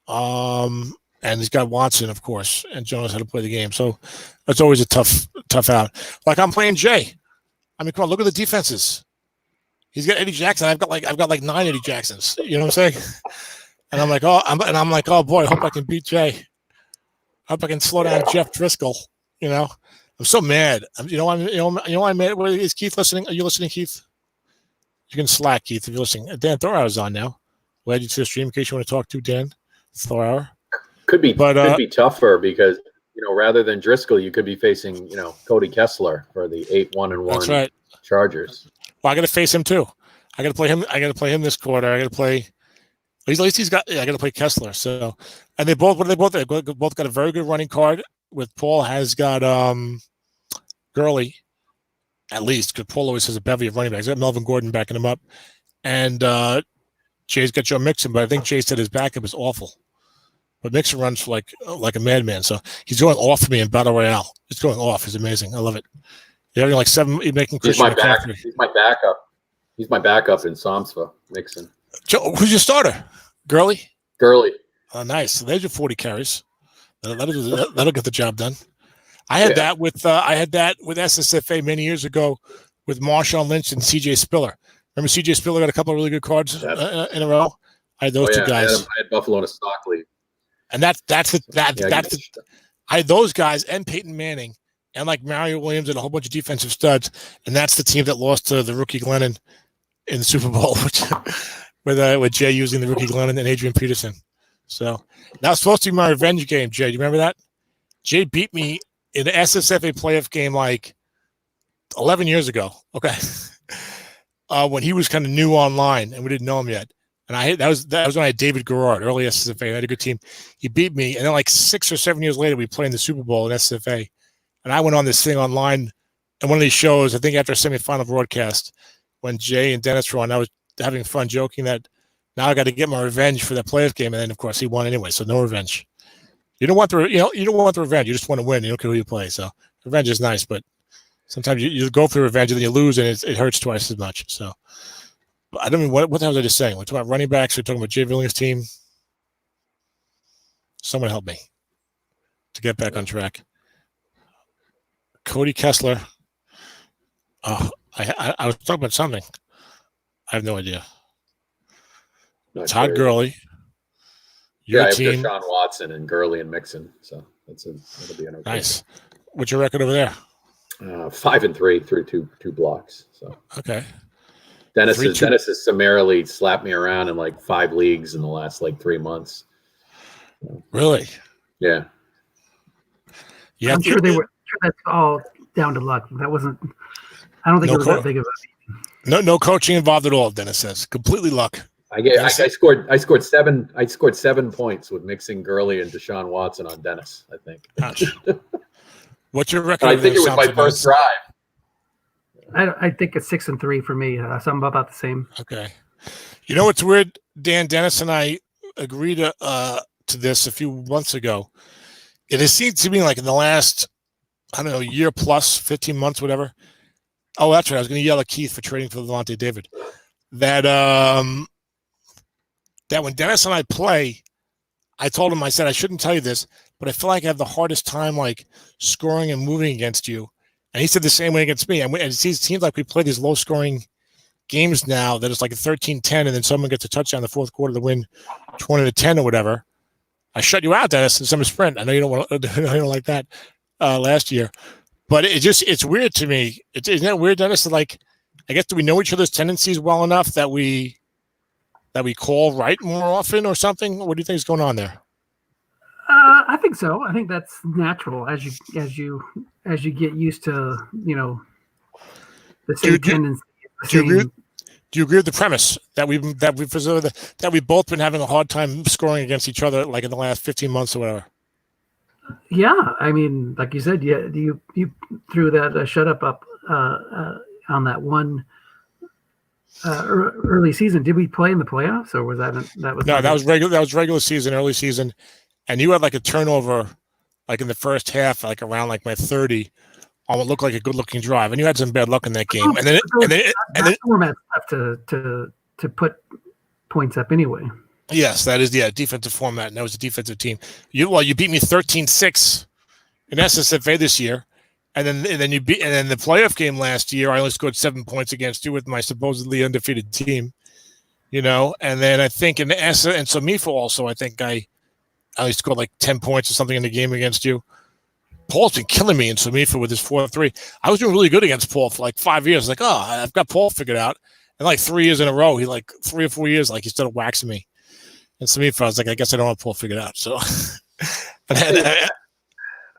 Speaker 2: And he's got Watson, of course, and Joe knows how to play the game. So that's always a tough out. Like I'm playing Jay. I mean, come on, look at the defenses. He's got Eddie Jackson. I've got like 9 Eddie Jacksons. You know what I'm saying? And I'm like, oh boy, I hope I can beat Jay. I hope I can slow down Jeff Driscoll. You know, I'm so mad. I'm mad. Is Keith listening? Are you listening, Keith? You can Slack, Keith, if you're listening. Dan Thorhour's on now. We'll add you to the stream in case you want to talk to Dan Thorhour.
Speaker 3: Could be tougher because rather than Driscoll, you could be facing Cody Kessler for the 8-1-1
Speaker 2: That's right.
Speaker 3: Chargers.
Speaker 2: Well, I got to face him too. I got to play him. I got to play him this quarter. I got to play. At least he's got. Yeah, I got to play Kessler. So, and they both. What are they both? They both got a very good running card. With Paul has got Gurley, at least because Paul always has a bevy of running backs. He's got Melvin Gordon backing him up, and Jay's got Joe Mixon. But I think Jay said his backup is awful. But Mixon runs like a madman. So he's going off for me in Battle Royale. It's going off. It's amazing. I love it. You're having like 7. You're making Christian McCaffrey.
Speaker 3: He's my backup. He's my backup in Somsva, Mixon.
Speaker 2: Joe, who's your starter? Gurley? Oh, nice. So there's your 40 carries. That'll get the job done. I had that with SSFA many years ago with Marshawn Lynch and CJ Spiller. Remember CJ Spiller got a couple of really good cards in a row? I had those two guys.
Speaker 3: I had Buffalo in a stock league.
Speaker 2: And I had those guys and Peyton Manning and like Mario Williams and a whole bunch of defensive studs. And that's the team that lost to the rookie Glennon in the Super Bowl, with Jay using the rookie Glennon and Adrian Peterson. So that was supposed to be my revenge game, Jay. Do you remember that? Jay beat me in the SSFA playoff game like 11 years ago. Okay. When he was kind of new online and we didn't know him yet. And that was when I had David Garrard, early SSFA. I had a good team. He beat me, and then like 6 or 7 years later, we played in the Super Bowl in SSFA. And I went on this thing online, and one of these shows, I think after a semifinal broadcast, when Jay and Dennis were on, I was having fun joking that now I got to get my revenge for that playoff game, and then of course he won anyway, so no revenge. You don't want the revenge. You just want to win. You don't care who you play. So revenge is nice, but sometimes you go for revenge and then you lose, and it hurts twice as much. So. I don't mean what the hell was I just saying? We're talking about running backs. We're talking about Jay Villing's team. Someone help me to get back on track. Cody Kessler. Oh, I was talking about something. I have no idea. Todd Gurley.
Speaker 3: Your team. Deshaun Watson and Gurley and Mixon. So that'll be entertaining.
Speaker 2: Nice. What's your record over there?
Speaker 3: 5-3 through two blocks. So
Speaker 2: okay.
Speaker 3: Dennis has summarily slapped me around in like 5 leagues in the last like 3 months.
Speaker 2: Really?
Speaker 3: Yeah.
Speaker 1: I'm sure that's all down to luck. That wasn't. I don't think it was that big of
Speaker 2: a. No coaching involved at all. Dennis says completely luck.
Speaker 3: I scored 7 points with mixing Gurley and Deshaun Watson on Dennis. I think.
Speaker 2: Ouch. What's your record?
Speaker 3: I think it was my first drive.
Speaker 1: I think it's 6-3 for me. Something about the same.
Speaker 2: Okay. You know what's weird, Dan? Dennis and I agreed to this a few months ago. It has seemed to me like in the last, I don't know, year plus, 15 months, whatever. Oh, that's right. I was going to yell at Keith for trading for Levante David. That when Dennis and I play, I told him, I said, I shouldn't tell you this, but I feel like I have the hardest time like scoring and moving against you. And he said the same way against me. And it seems like we play these low-scoring games now that it's like a 13-10, and then someone gets a touchdown in the fourth quarter to win 20-10 or whatever. I shut you out, Dennis, in some sprint. I know you don't like that last year. But it's weird to me. Isn't that weird, Dennis? Like, I guess, do we know each other's tendencies well enough that we call right more often or something? What do you think is going on there?
Speaker 1: I think so. I think that's natural as you get used to, the same tendency.
Speaker 2: Do you agree with the premise that we've both been having a hard time scoring against each other, like in the last 15 months or whatever?
Speaker 1: Yeah, I mean, like you said, you threw that shut up on that one early season. Did we play in the playoffs, or was that was
Speaker 2: regular? That was regular season, early season. And you had like a turnover, like in the first half, like around like my 30, on what looked like a good-looking drive, and you had some bad luck in that game. And then
Speaker 1: format's tough to put points up anyway.
Speaker 2: Yes, that is defensive format, and that was a defensive team. You beat me 13-6 in SSFA this year, and then the playoff game last year, I only scored 7 points against you with my supposedly undefeated team, And then I think in the and Samifa also, I think I only scored like 10 points or something in the game against you. Paul's been killing me in Samifa with his 4-3. I was doing really good against Paul for like 5 years. Like, oh, I've got Paul figured out. And like 3 years in a row, he like 3 or 4 years, like he started waxing me. And Samifa, I was like, I guess I don't have Paul figured out. So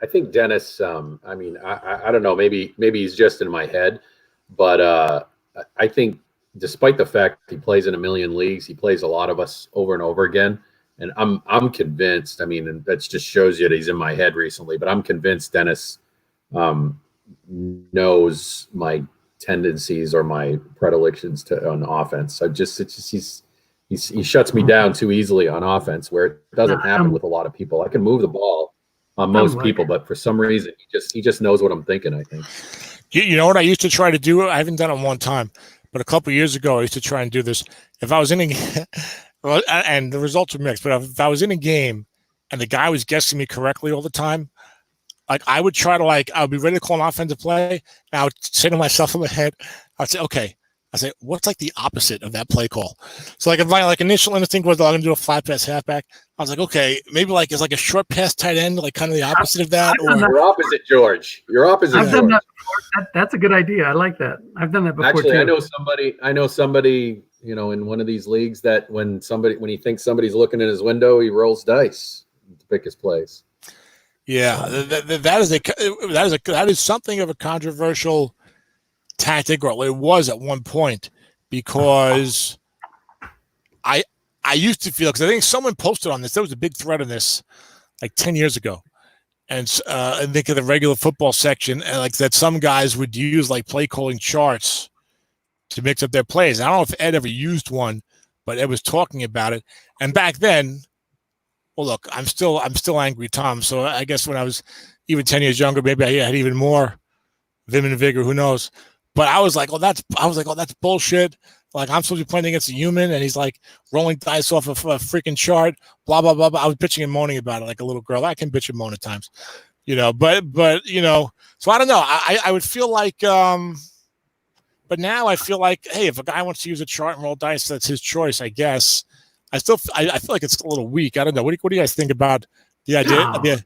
Speaker 3: I think Dennis, I mean, I don't know, maybe he's just in my head, but I think despite the fact he plays in a million leagues, he plays a lot of us over and over again. And I'm convinced, I mean, and that just shows you that he's in my head recently, but I'm convinced Dennis knows my tendencies or my predilections on offense. He shuts me down too easily on offense, where it doesn't happen with a lot of people. I can move the ball on most people, but for some reason he just knows what I'm thinking, I think.
Speaker 2: You know what I used to try to do? I haven't done it one time, but a couple of years ago I used to try and do this. If I was in a well, and the results were mixed, but if I was in a game and the guy was guessing me correctly all the time, like I would try to I would be ready to call an offensive play, and I would say to myself in my head, I'd say, okay. I say, what's like the opposite of that play call? So like if my initial instinct was I'm gonna do a flat pass halfback, I was like, okay, maybe like it's like a short pass tight end, like kind of the opposite of that.
Speaker 3: Or your opposite, George. Your opposite.
Speaker 1: I've done that before. That's a good idea. I like that. I've done that before.
Speaker 3: Actually,
Speaker 1: too.
Speaker 3: I know somebody, in one of these leagues that when he thinks somebody's looking in his window, he rolls dice to pick his plays.
Speaker 2: Yeah, that is something of a controversial tactic, or it was at one point, because I used to feel, because I think someone posted on this. There was a big thread on this like 10 years ago. And I think of the regular football section, and like that some guys would use like play calling charts to mix up their plays. I don't know if Ed ever used one, but Ed was talking about it. And back then, well, look, I'm still angry Tom. So I guess when I was even 10 years younger, maybe I had even more vim and vigor. Who knows? But I was like, oh, that's bullshit. Like, I'm supposed to be playing against a human, and he's like rolling dice off of a freaking chart, blah, blah, blah, blah. I was bitching and moaning about it like a little girl. I can bitch and moan at times, but so I don't know. I would feel like, but now I feel like, hey, if a guy wants to use a chart and roll dice, that's his choice, I guess. I feel like it's a little weak. I don't know. What do you guys think about the idea?
Speaker 1: No,
Speaker 2: the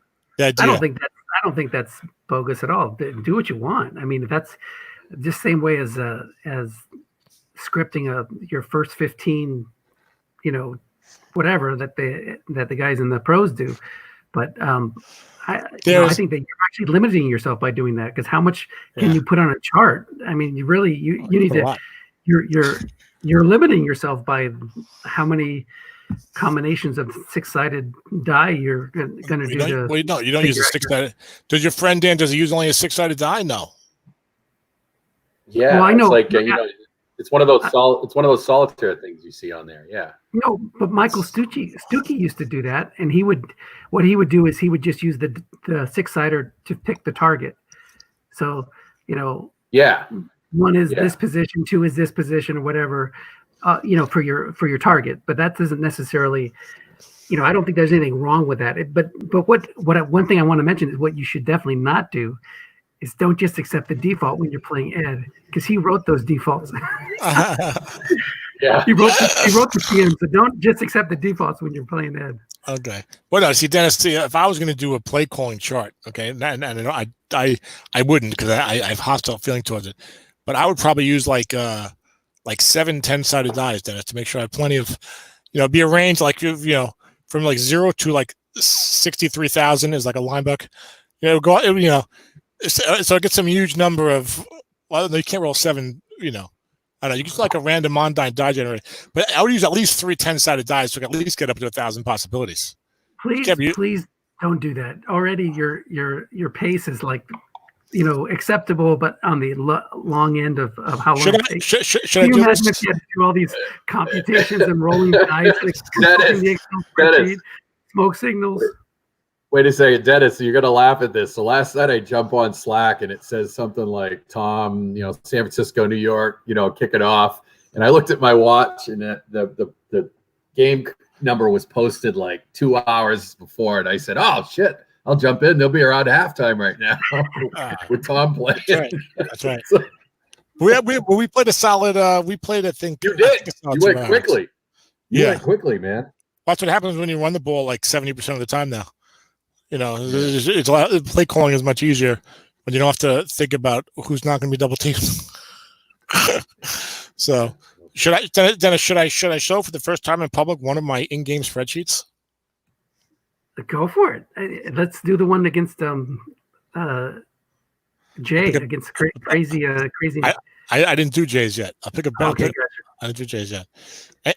Speaker 2: idea?
Speaker 1: I don't think that's bogus at all. Do what you want. I mean, that's just same way as scripting your first 15, whatever that the guys in the pros do. But I think that you're actually limiting yourself by doing that, because how much can you put on a chart? I mean, you need to. You're limiting yourself by how many combinations of 6-sided die you're going to do.
Speaker 2: You don't use a 6-sided. Does your friend Dan? Does he use only a 6-sided die? No.
Speaker 3: Yeah, well, I know. It's like it's one of those solitaire things you see on there. Yeah.
Speaker 1: No, but Michael Stuckey used to do that, and what he would do is he would just use the 6-sider to pick the target. So
Speaker 3: yeah,
Speaker 1: one is this position, two is this position, or whatever, for your target. But that doesn't necessarily, I don't think there's anything wrong with that. But one thing I want to mention is what you should definitely not do is don't just accept the default when you're playing Ed, because he wrote those defaults.
Speaker 3: Yeah,
Speaker 1: he wrote the PMs, so don't just accept the defaults when you're playing Ed.
Speaker 2: Okay. Well, no, see, Dennis, if I was going to do a play calling chart, okay, and I wouldn't, because I have hostile feeling towards it, but I would probably use like 7 10-sided dice, Dennis, to make sure I have plenty of, be arranged like from like 0 to like 63,000 is like a line buck. So I get some huge number of. Well, you can't roll 7. I don't know. You can like a random Mondine die generator, but I would use at least 3 10-sided dice to at least get up to 1,000 possibilities.
Speaker 1: Please don't do that. Already, your pace is like, acceptable, but on the long end of how long it takes.
Speaker 2: Should I do
Speaker 1: imagine if you had to do all these computations and rolling dice, like smoke signals?
Speaker 3: Wait a second, Dennis, you're going to laugh at this. So last night I jump on Slack and it says something like, Tom, San Francisco, New York, kick it off. And I looked at my watch and the game number was posted like 2 hours before. And I said, oh, shit, I'll jump in. They'll be around halftime right now with Tom playing.
Speaker 2: That's right. So, we played a solid, we played, I think.
Speaker 3: You did. You went quickly. You went quickly, man.
Speaker 2: That's what happens when you run the ball like 70% of the time now. It's a lot, play calling is much easier when you don't have to think about who's not going to be double teamed. So, Dennis? Should I show for the first time in public one of my in-game spreadsheets?
Speaker 1: Go for it. Let's do the one against Jay against crazy.
Speaker 2: I didn't do Jay's yet. I'll pick a bell.
Speaker 1: Okay, gotcha.
Speaker 2: I didn't do Jay's yet.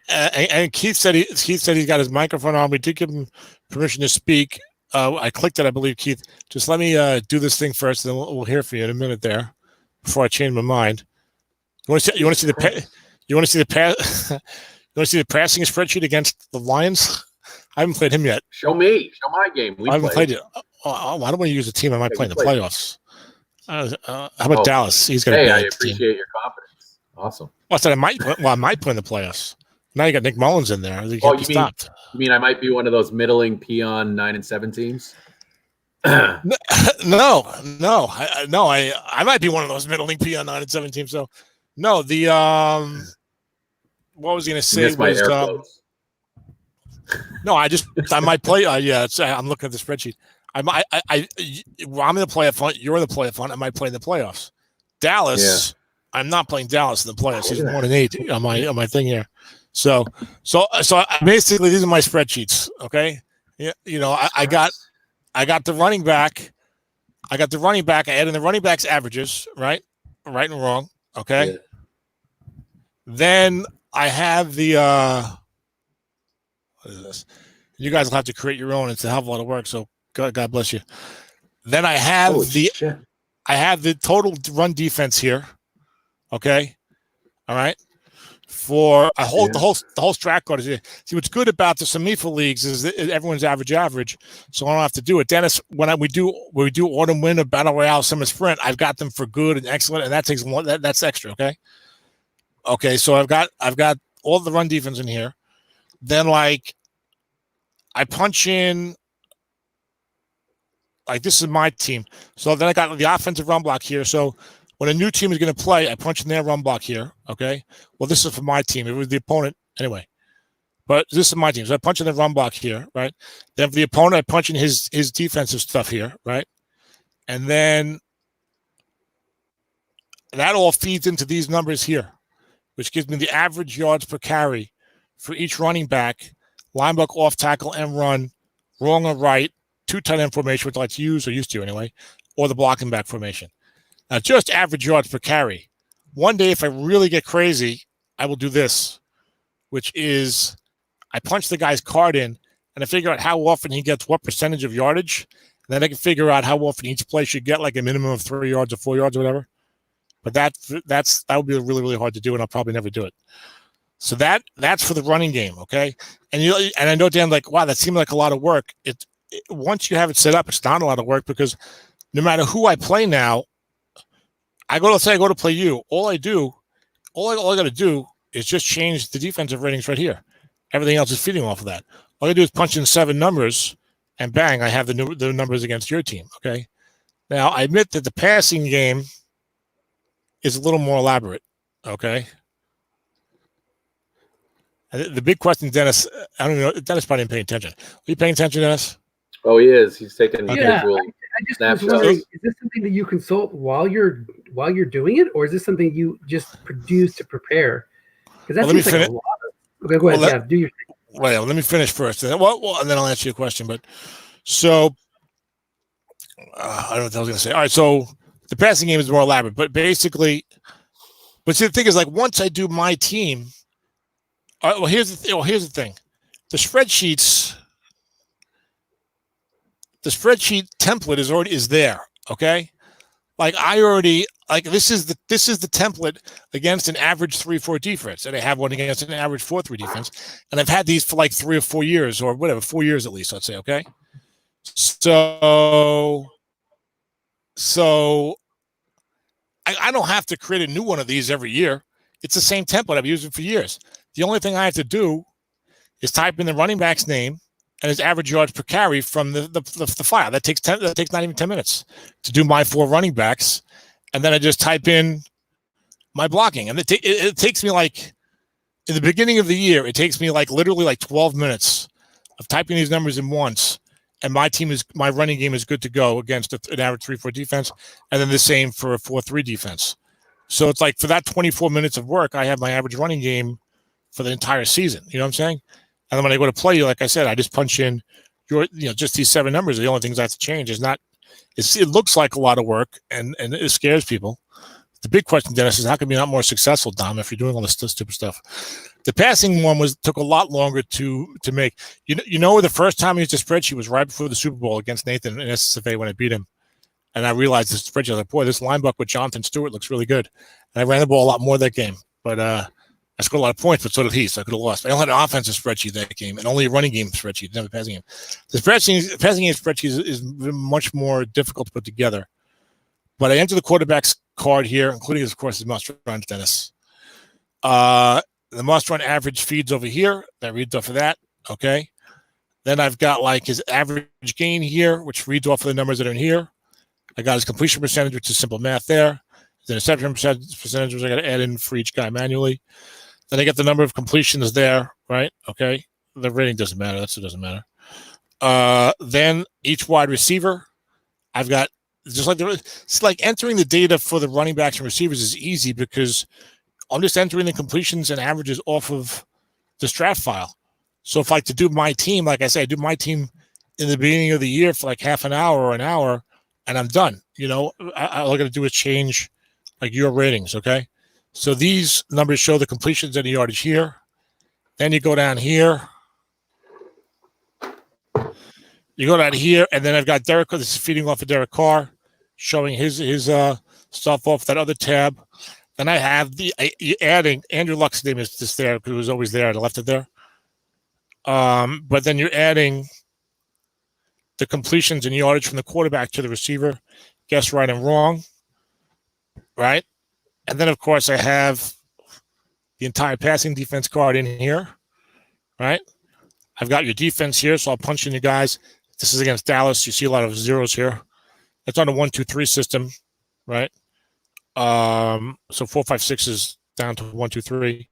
Speaker 2: And Keith said he's got his microphone on. We did give him permission to speak. I clicked it, I believe, Keith. Just let me do this thing first, and then we'll hear from you in a minute there before I change my mind. You want to see the passing spreadsheet against the Lions? I haven't played him yet.
Speaker 3: Show my game.
Speaker 2: I haven't played it. I don't want to use a team I might play in the playoffs. How about Dallas? He's going to.
Speaker 3: Hey, I appreciate your confidence. Awesome.
Speaker 2: Well, I said I might play in the playoffs. Now you got Nick Mullins in there. You
Speaker 3: mean I might be one of those middling peon 9 and 7 teams?
Speaker 2: No. I might be one of those middling peon 9 and 7 teams. So, no. The what was he going to say was no. I might play. I'm looking at the spreadsheet. I'm in the playoff hunt. You're in the playoff hunt. I might play in the playoffs. Dallas. Yeah. I'm not playing Dallas in the playoffs. He's 1-8 on my thing here. So basically these are my spreadsheets. Okay. Yeah. I got the running back. I added in the running back's averages, right and wrong. Okay. Yeah. Then I have the What is this? You guys will have to create your own. It's a hell of a lot of work. So God bless you. Then I have I have the total run defense here. Okay. All right. For a whole the whole strat card is here. See, what's good about the Samifa leagues is that everyone's average, so I don't have to do it. Dennis, when we do autumn winter battle royale summer sprint, I've got them for good and excellent, and that takes that's extra. Okay, so I've got all the run defense in here. Then like I punch in like this is my team. So then I got the offensive run block here. So when a new team is going to play, I punch in their run block here, okay? Well, this is for my team. It was the opponent anyway. But this is my team. So I punch in the run block here, right? Then for the opponent, I punch in his defensive stuff here, right? And then that all feeds into these numbers here, which gives me the average yards per carry for each running back, linebacker, off tackle, and run, wrong or right, 2 tight end formation, which I like to use, or used to anyway, or the blocking back formation. Now, just average yards per carry. One day, if I really get crazy, I will do this, which is I punch the guy's card in, and I figure out how often he gets what percentage of yardage, and then I can figure out how often each play should get, like a minimum of 3 yards or 4 yards or whatever. But that would be really, really hard to do, and I'll probably never do it. So that's for the running game, okay? And I know, Dan, like, wow, that seemed like a lot of work. Once you have it set up, it's not a lot of work because no matter who I play now, I go to play you. All I got to do is just change the defensive ratings right here. Everything else is feeding off of that. All I do is punch in 7 numbers, and bang, I have the numbers against your team. Okay. Now I admit that the passing game is a little more elaborate. Okay. And the big question, Dennis. I don't know. Dennis probably didn't pay attention. Are you paying attention, Dennis?
Speaker 3: Oh, he is. He's taking visual.
Speaker 1: I just was wondering, is this something that you consult while you're doing it, or is this something you just produce to prepare? Because that seems like a lot of. Okay, go ahead. Do your thing.
Speaker 2: Well, let me finish first. And then I'll answer your question. But so I don't know what I was going to say. All right, so the passing game is more elaborate, but basically, see, the thing is, like, once I do my team, here's the thing, the spreadsheet template is there. Okay, like this is the template against an average 3-4 defense, and I have one against an average 4-3 defense, and I've had these for like 3 or 4 years or whatever, 4 years at least, let's say. Okay, so I don't have to create a new one of these every year. It's the same template I've used it for years. The only thing I have to do is type in the running back's name and his average yards per carry from the file. That takes not even 10 minutes to do my 4 running backs, and then I just type in my blocking. And it takes me, like, in the beginning of the year, it takes me like literally like 12 minutes of typing these numbers in once, and my running game is good to go against an average 3-4 defense, and then the same for a 4-3 defense. So it's like for that 24 minutes of work, I have my average running game for the entire season. You know what I'm saying? And then when I go to play you, like I said, I just punch in just these 7 numbers. The only things I have to change is not. It looks like a lot of work, and it scares people. The big question, Dennis, is how can you be not more successful, Dom, if you're doing all this stupid stuff? The passing one took a lot longer to make. You know, the first time I used a spreadsheet was right before the Super Bowl against Nathan in SSFA when I beat him. And I realized this spreadsheet, I was like, boy, this linebacker with Jonathan Stewart looks really good. And I ran the ball a lot more that game. But I scored a lot of points, but so did he, so I could have lost. I only had an offensive spreadsheet that game and only a running game spreadsheet, never a passing game. The passing game spreadsheet is much more difficult to put together. But I enter the quarterback's card here, including, of course, his must-run, Dennis. The must-run average feeds over here. That reads off of that, okay? Then I've got, like, his average gain here, which reads off of the numbers that are in here. I got his completion percentage, which is simple math there. The interception percentage, which I got to add in for each guy manually. Then I get the number of completions there, right? Okay. The rating doesn't matter. It doesn't matter. Then each wide receiver, I've got just like it's like entering the data for the running backs and receivers is easy because I'm just entering the completions and averages off of the strat file. So if I to do my team, like I say, I do my team in the beginning of the year for like half an hour or an hour, and I'm done. You know, all I got to do is change like your ratings. Okay. So these numbers show the completions and the yardage here. Then you go down here You go down here, and then I've got Derek. This is feeding off of Derek Carr, showing his stuff off that other tab. Then I have adding Andrew Luck's name is just there because it was always there. I left it there. But then you're adding the completions and yardage from the quarterback to the receiver, guess right and wrong, right? And then, of course, I have the entire passing defense card in here, right? I've got your defense here, so I'll punch in you guys. This is against Dallas. You see a lot of zeros here. It's on a 1-2-3 system, right? So 4, 5, 6 is down to 1, 2, 3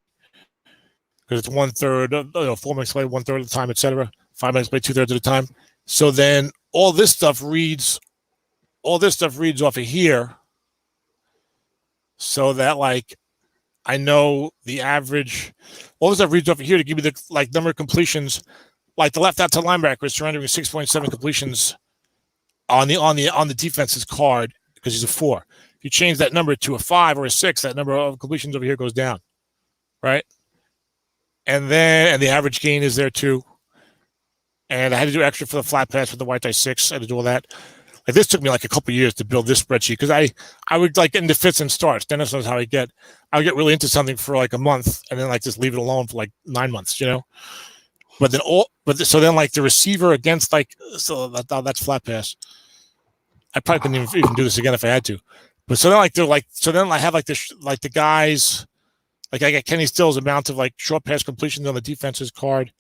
Speaker 2: because it's 1/3. 4 minutes play 1/3 of the time, etc. 5 minutes play 2/3 of the time. So then all this stuff reads off of here, so that like I know the average. All this stuff reads off of here to give you the like number of completions. Like the left outside linebacker is surrendering 6.7 completions on the defense's card because he's a 4. If you change that number to a 5 or a 6, that number of completions over here goes down, right? And the average gain is there too. And I had to do extra for the flat pass with the white die 6. I had to do all that. Like this took me like a couple of years to build this spreadsheet because I would like get into fits and starts. Dennis knows how I would get really into something for like a month and then like just leave it alone for like 9 months, you know. But then like the receiver against like that's flat pass. I probably couldn't even do this again if I had to. But so then I have like this like the guys like I got Kenny Stills amount of like short pass completions on the defense's card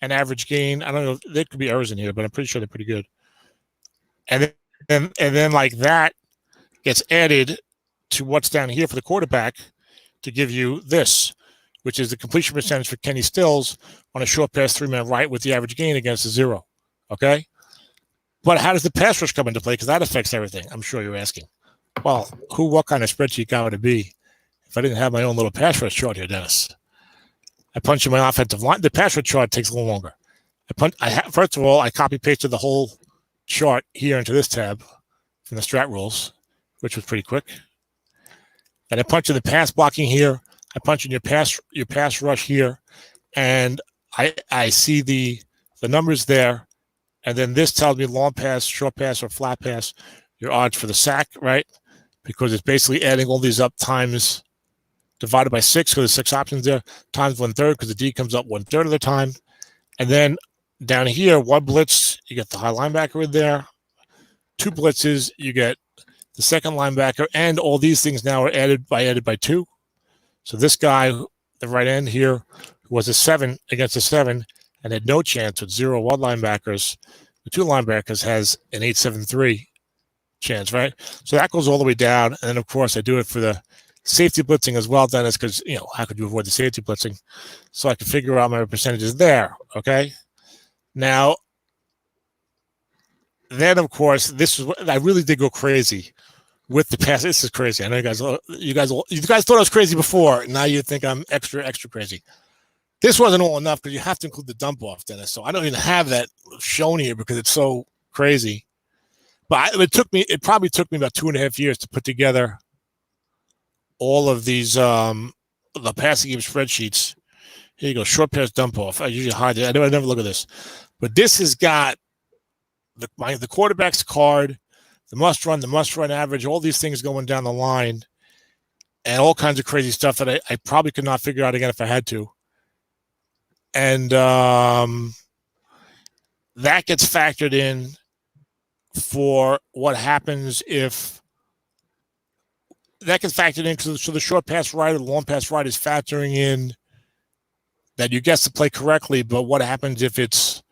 Speaker 2: and average gain. I don't know, there could be errors in here, but I'm pretty sure they're pretty good. And then like that gets added to what's down here for the quarterback to give you this, which is the completion percentage for Kenny Stills on a short pass 3-minute right with the average gain against a 0. Okay. But how does the pass rush come into play? Because that affects everything. I'm sure you're asking. Well, what kind of spreadsheet got to be if I didn't have my own little pass rush chart here, Dennis? I punch in my offensive line. The pass rush chart takes a little longer. First of all, I copy pasted the whole chart here into this tab from the strat rules, which was pretty quick. And I punch in the pass blocking here. I punch in your pass rush here, and I see the numbers there. And then this tells me long pass, short pass, or flat pass, your odds for the sack, right? Because it's basically adding all these up times divided by 6, because there's 6 options there, times 1/3, because the D comes up 1/3 of the time. And then down here, 1 blitz, you get the high linebacker in there. 2 blitzes, you get the second linebacker, and all these things now are added by 2. So this guy, the right end here, was a 7 against a 7 and had no chance with 0 1 linebackers. The 2 linebackers has an 8.73 chance, right? So that goes all the way down. And then, of course, I do it for the safety blitzing as well, Dennis, because, you know, how could you avoid the safety blitzing? So I can figure out my percentages there, okay? Now, then, of course, this is what I really did go crazy with the pass. This is crazy. I know you guys thought I was crazy before. Now you think I'm extra crazy. This wasn't all enough because you have to include the dump off, Dennis. So I don't even have that shown here because it's so crazy. But it probably took me about 2.5 years to put together all of these the passing game spreadsheets. Here you go, short pass dump off. I usually hide it. I never look at this, but this has got the quarterback's card, the must run average, all these things going down the line, and all kinds of crazy stuff that I probably could not figure out again if I had to. And that gets factored in for what happens if that gets factored in. So the short pass right or the long pass right is factoring in that you guess the play correctly, but what happens if it's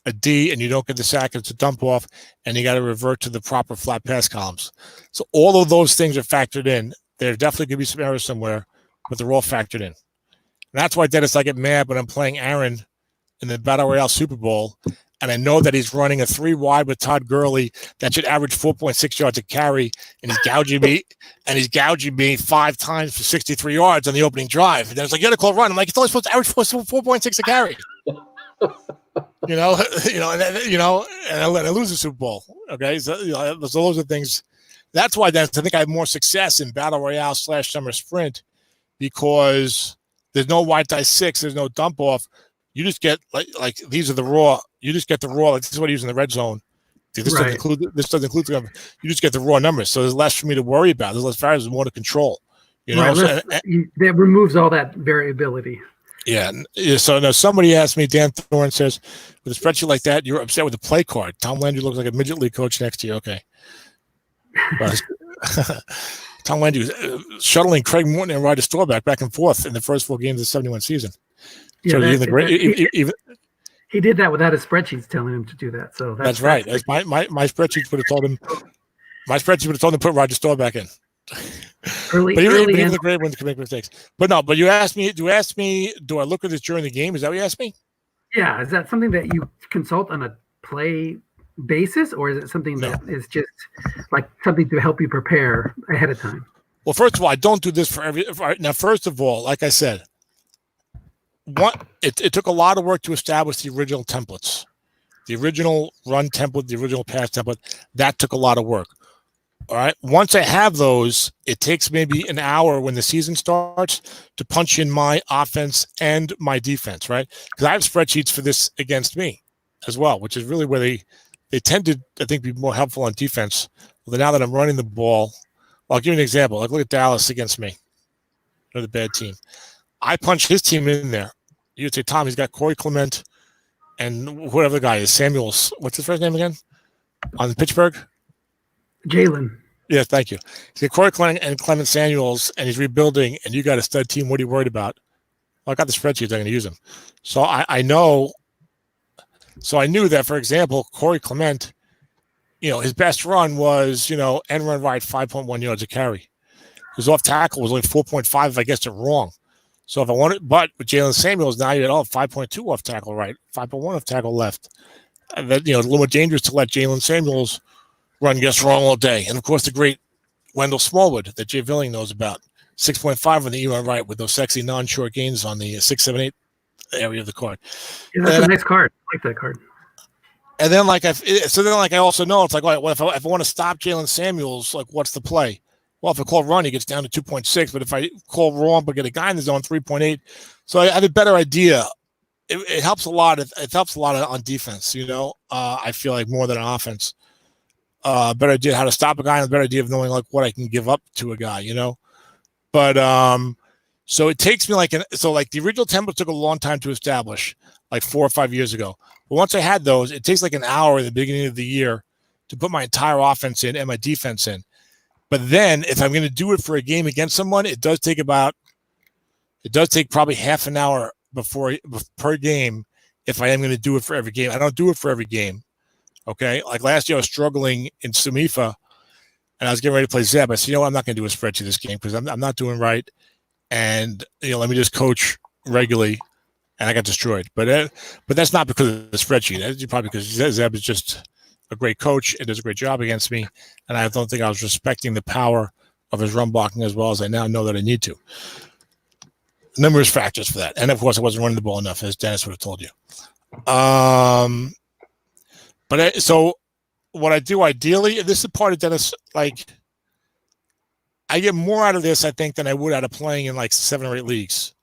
Speaker 2: a D and you don't get the sack, it's a dump off, and you got to revert to the proper flat pass columns. So all of those things are factored in. There definitely could be some errors somewhere, but they're all factored in. And that's why, Dennis, I get mad when I'm playing Aaron in the Battle Royale Super Bowl, and I know that he's running a 3 wide with Todd Gurley that should average 4.6 yards a carry, and he's gouging me 5 times for 63 yards on the opening drive. And then it's like, you got to call run. I'm like, it's only supposed to average 4.6 a carry. And I lose the Super Bowl. Okay, so those are things. That's why I think I have more success in Battle Royale / Summer Sprint, because there's no white die 6, there's no dump off. You just get like these are the raw. You just get the raw. Like this is what I use in the red zone. This doesn't include. You just get the raw numbers. So there's less for me to worry about. There's less variables, more to control. You know,
Speaker 1: that removes all that variability.
Speaker 2: Yeah. So now somebody asked me, Dan Thorne says, with a spreadsheet like that, you're upset with the play card. Tom Landry looks like a midget league coach next to you. Okay. Tom Landry was shuttling Craig Morton and Roger Staubach back and forth in the first 4 games of the 71 season.
Speaker 1: Yeah, he did that without his spreadsheets telling him to do that. So
Speaker 2: that's right. That's my spreadsheets would have told him. My spreadsheet would have told him to put Roger Staubach in. But even the great ones can make mistakes. But you asked me. Do I look at this during the game? Is that what you asked me?
Speaker 1: Yeah. Is that something that you consult on a play basis, or is it something that is just like something to help you prepare ahead of time?
Speaker 2: Well, first of all, I don't do this for every. Now, first of all, like I said, it took a lot of work to establish the original templates, the original run template, the original pass template. That took a lot of work. All right. Once I have those, it takes maybe an hour when the season starts to punch in my offense and my defense, right? Because I have spreadsheets for this against me as well, which is really where they tend to, I think, be more helpful on defense. Well, now that I'm running the ball, I'll give you an example. Like, look at Dallas against me. They're the bad team. I punch his team in there. You'd say, Tom, he's got Corey Clement and whatever the guy is, Samuels. What's his first name again? On Pittsburgh?
Speaker 1: Jalen.
Speaker 2: Yeah, thank you. He's got Corey Clement and Clement Samuels, and he's rebuilding, and you got a stud team. What are you worried about? Well, I got the spreadsheets. I'm going to use them. So I know. So I knew that, for example, Corey Clement, his best run was, end run right, 5.1 yards a carry. His off tackle was only 4.5 if I guessed it wrong. So if I wanted, but with Jalen Samuels, now you had 5.2 off tackle right, 5.1 off tackle left. And that, it's a little more dangerous to let Jalen Samuels run guess wrong all day. And of course, the great Wendell Smallwood that Jay Villing knows about, 6.5 on the run right with those sexy non-short gains on the 6, 7, 8 area of the card.
Speaker 1: Yeah, that's a nice card. I like that card.
Speaker 2: And then, I also know it's like, all right, well, if I want to stop Jalen Samuels, like, what's the play? Well, if I call run, he gets down to 2.6. But if I call wrong but get a guy in the zone, 3.8. So I have a better idea. It helps a lot. It helps a lot on defense. I feel like more than on offense. Better idea how to stop a guy, and a better idea of knowing like what I can give up to a guy. But so it takes me like the original template took a long time to establish, like 4 or 5 years ago. But once I had those, it takes like an hour at the beginning of the year to put my entire offense in and my defense in. But then if I'm going to do it for a game against someone, it does take probably half an hour per game if I am going to do it for every game. I don't do it for every game. Okay. Like last year I was struggling in Sumifa and I was getting ready to play Zeb. I said, I'm not going to do a spreadsheet this game because I'm not doing right. And, let me just coach regularly. And I got destroyed. But that's not because of the spreadsheet. That's probably because Zeb is just a great coach and does a great job against me. And I don't think I was respecting the power of his run blocking as well as I now know that I need to. Numerous factors for that. And of course, I wasn't running the ball enough, as Dennis would have told you. So what I do ideally, this is the part of Dennis, like, I get more out of this, I think, than I would out of playing in like 7 or 8 leagues.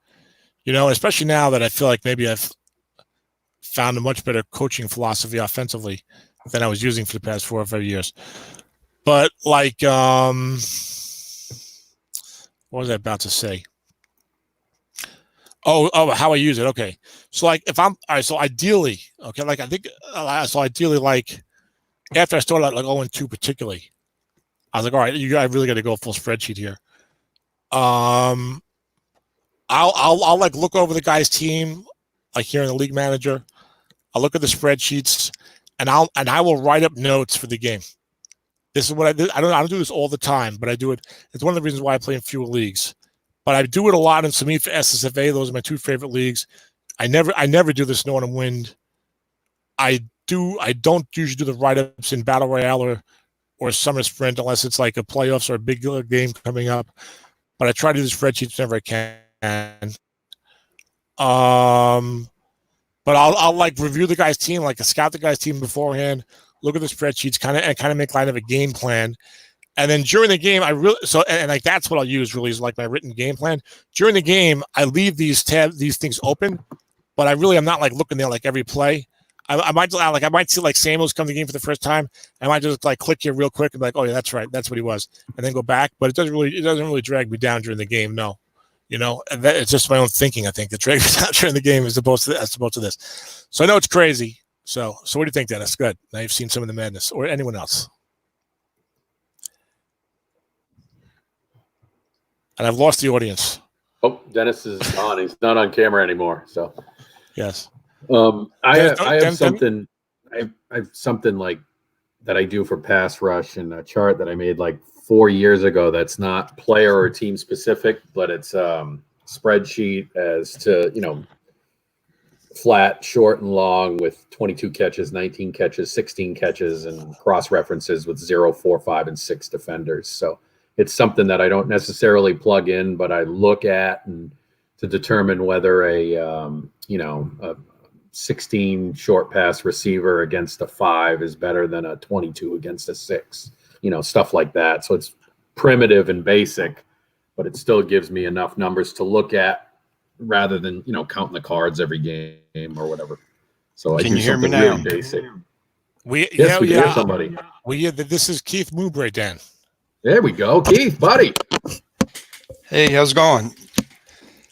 Speaker 2: Especially now that I feel like maybe I've found a much better coaching philosophy offensively than I was using for the past 4 or 5 years. But like, what was I about to say? Oh, how I use it. Okay. So like if I'm, all right, so ideally, okay, like I think, like after I started out like 0-2 particularly, I was like, all right, I really got to go full spreadsheet here. I'll like look over the guy's team, like here in the league manager. I'll look at the spreadsheets and I will write up notes for the game. This is what I do. I don't do this all the time, but I do it. It's one of the reasons why I play in fewer leagues. But I do it a lot in SMIFA, SSFA. Those are my 2 favorite leagues. I never do the Snow and Wind. I don't usually do the write-ups in Battle Royale or Summer Sprint unless it's like a playoffs or a big game coming up. But I try to do the spreadsheets whenever I can. But I'll like review the guy's team, like scout the guy's team beforehand, look at the spreadsheets, kind of make kind of a game plan. And then during the game, like that's what I'll use really is like my written game plan. During the game, I leave these things open, but I really am not like looking there like every play. I might see like Samuels come to the game for the first time. I might just like click here real quick and be like, oh yeah, that's right, that's what he was, and then go back. But it doesn't really drag me down during the game. No, and it's just my own thinking. I think that drags me down during the game as opposed to this. So I know it's crazy. So what do you think, Dennis? Good. Now you've seen some of the madness, or anyone else. And I've lost the audience.
Speaker 3: Oh, Dennis is on. He's not on camera anymore. So
Speaker 2: yes.
Speaker 3: I have something like that I do for pass rush and a chart that I made like 4 years ago. That's not player or team specific, but it's spreadsheet as to, flat, short, and long with 22 catches, 19 catches, 16 catches, and cross references with 0, 4, 5, and 6 defenders. So it's something that I don't necessarily plug in, but I look at and to determine whether a 16 short pass receiver against a 5 is better than a 22 against a 6, stuff like that. So it's primitive and basic, but it still gives me enough numbers to look at rather than, counting the cards every game or whatever. So
Speaker 4: Can you hear me now?
Speaker 3: Really basic.
Speaker 2: We hear
Speaker 3: somebody.
Speaker 2: This is Keith Mowbray, Dan.
Speaker 3: There we go. Keith, buddy.
Speaker 4: Hey, how's it going?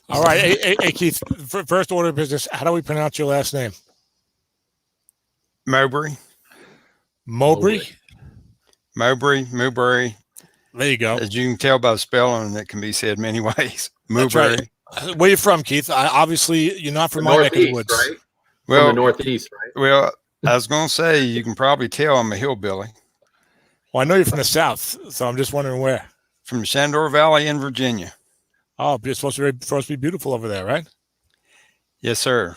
Speaker 2: All right. Hey, Keith, first order of business, how do we pronounce your last name?
Speaker 4: Mowbray.
Speaker 2: Mowbray?
Speaker 4: Mowbray.
Speaker 2: There you go.
Speaker 4: As you can tell by the spelling, it can be said many ways. Mowbray.
Speaker 2: Right. Where are you from, Keith? Obviously, you're not from my neck of the woods.
Speaker 3: Right?
Speaker 4: Well,
Speaker 3: from the Northeast, right?
Speaker 4: Well, I was going to say, you can probably tell I'm a hillbilly.
Speaker 2: Well, I know you're from the South, so I'm just wondering where.
Speaker 4: From the Shenandoah Valley in Virginia.
Speaker 2: Oh, it's supposed to be beautiful over there, right?
Speaker 4: Yes, sir.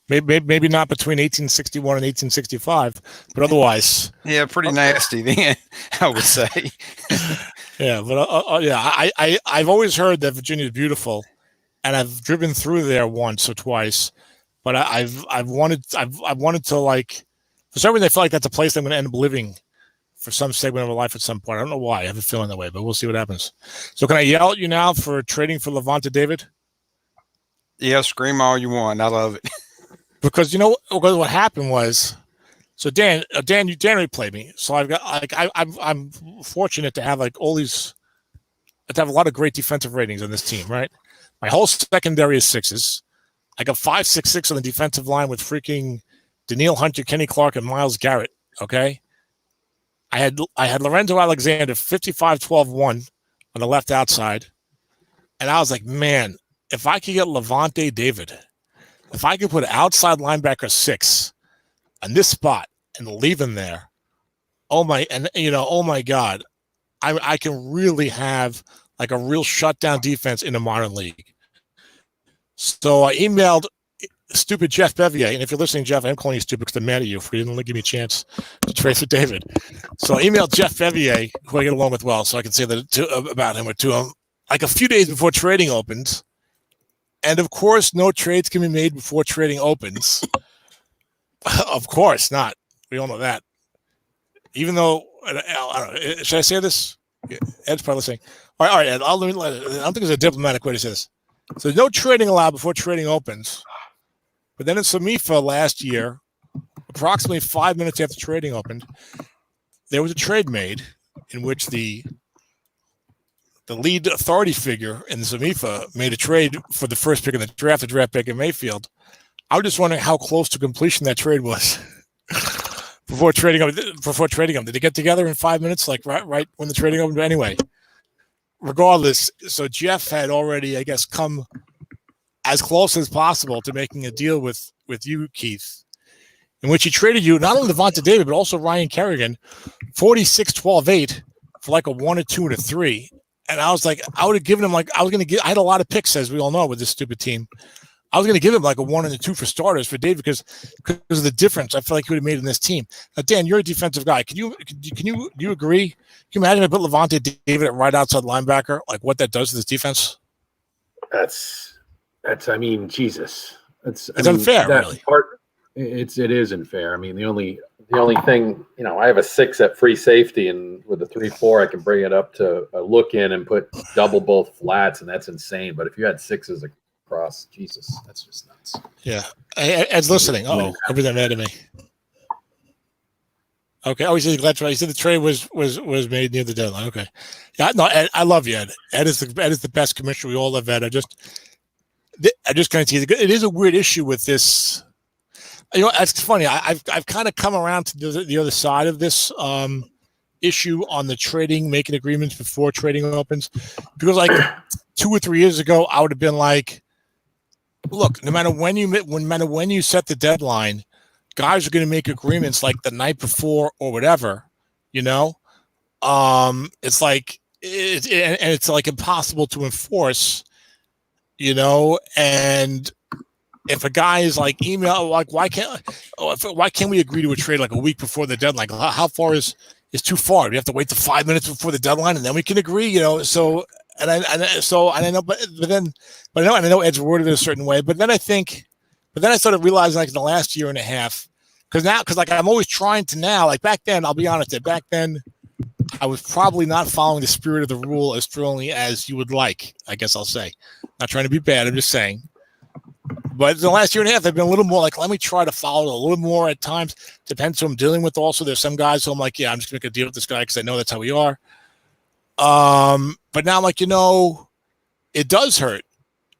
Speaker 2: Maybe not between 1861 and 1865, but otherwise.
Speaker 4: Yeah, pretty nasty then, I would say.
Speaker 2: Yeah, but I've always heard that Virginia is beautiful, and I've driven through there once or twice. But I've wanted to, like, for some reason I feel like that's a place I'm going to end up living for some segment of my life at some point. I don't know why. I have a feeling that way, but we'll see what happens. So can I yell at you now for trading for Levante David?
Speaker 4: Yeah, scream all you want. I love it.
Speaker 2: Because what happened was, so Dan replayed me. So I've got I'm fortunate to have like all these, to have a lot of great defensive ratings on this team, right? My whole secondary is 6s. I got 5, 6, 6 on the defensive line with freaking Daniil Hunter, Kenny Clark, and Myles Garrett. Okay. I had Lorenzo Alexander 55-12-1 on the left outside. And I was like, man, if I could get Levante David, if I could put outside linebacker 6 on this spot and leave him there, oh my God, I can really have like a real shutdown defense in the modern league. So I emailed stupid Jeff Bevier, and if you're listening, Jeff, I'm calling you stupid because I'm mad at you for you didn't give me a chance to trade for David. So I emailed Jeff Bevier, who I get along with well, so I can say that about him or to him, like a few days before trading opens. And of course, no trades can be made before trading opens. Of course not. We all know that. Even though, I don't know, should I say this? Ed's probably listening. All right, Ed, I don't think there's a diplomatic way to say this. So no trading allowed before trading opens. But then in SMIFA last year, approximately 5 minutes after trading opened, there was a trade made in which the lead authority figure in the SMIFA made a trade for the first pick in the draft pick in Mayfield. I was just wondering how close to completion that trade was before trading them. Did they get together in 5 minutes, like right when the trading opened? But anyway, regardless, so Jeff had already, I guess, come as close as possible to making a deal with you, Keith, in which he traded you not only Levante David, but also Ryan Kerrigan, 46-12-8 for like a 1, a 2, and a 3. And I was like, I would have given him I had a lot of picks, as we all know, with this stupid team. I was going to give him like a 1 and a 2 for starters for David because of the difference I feel like he would have made in this team. Now, Dan, you're a defensive guy. Do you agree? Can you imagine if I put Levante David at right outside linebacker, like what that does to this defense?
Speaker 3: I mean, Jesus. It's
Speaker 2: unfair, really.
Speaker 3: It is unfair. I mean, the only thing, I have a 6 at free safety, and with a 3-4, I can bring it up to a look in and put double both flats, and that's insane. But if you had 6s across. Jesus, that's just nuts.
Speaker 2: Yeah. Ed's listening. Oh, everything mad at me. Okay. Oh, he said he said the trade was made near the deadline. Okay. Yeah. No, Ed, I love you, Ed. Ed is the best commissioner. We all love Ed. I just kind of it is a weird issue with this. It's funny. I've kind of come around to the other side of this issue on the trading, making agreements before trading opens, because like 2 or 3 years ago, I would have been like, look, no matter when you set the deadline, guys are going to make agreements like the night before or whatever. It's like it's like impossible to enforce. And if a guy is like email, like why can't we agree to a trade like a week before the deadline? How far is too far? We have to wait to 5 minutes before the deadline and then we can agree. So I know, but I know Ed's worded it a certain way. But then I started realizing like in the last year and a half, because like I'm always trying to now, like back then, I'll be honest, back then I was probably not following the spirit of the rule as strongly as you would like. I guess I'll say, not trying to be bad. I'm just saying. But the last year and a half, I've been a little more like, let me try to follow it a little more at times. Depends who I'm dealing with. Also, there's some guys who I'm like, yeah, I'm just going to make a deal with this guy because I know that's how we are. But now I'm like, it does hurt.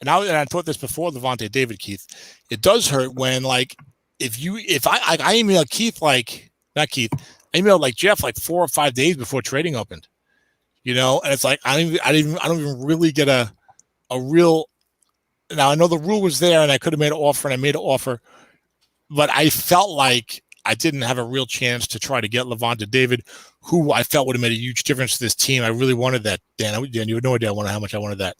Speaker 2: And I thought this before Levante David, Keith. It does hurt when like if I email Keith I emailed like Jeff like 4 or 5 days before trading opened. And it's like I don't even really get a real. Now I know the rule was there, and I could have made an offer, and I made an offer, but I felt like I didn't have a real chance to try to get Levante David, who I felt would have made a huge difference to this team. I really wanted that, Dan. You had no idea how much I wanted that.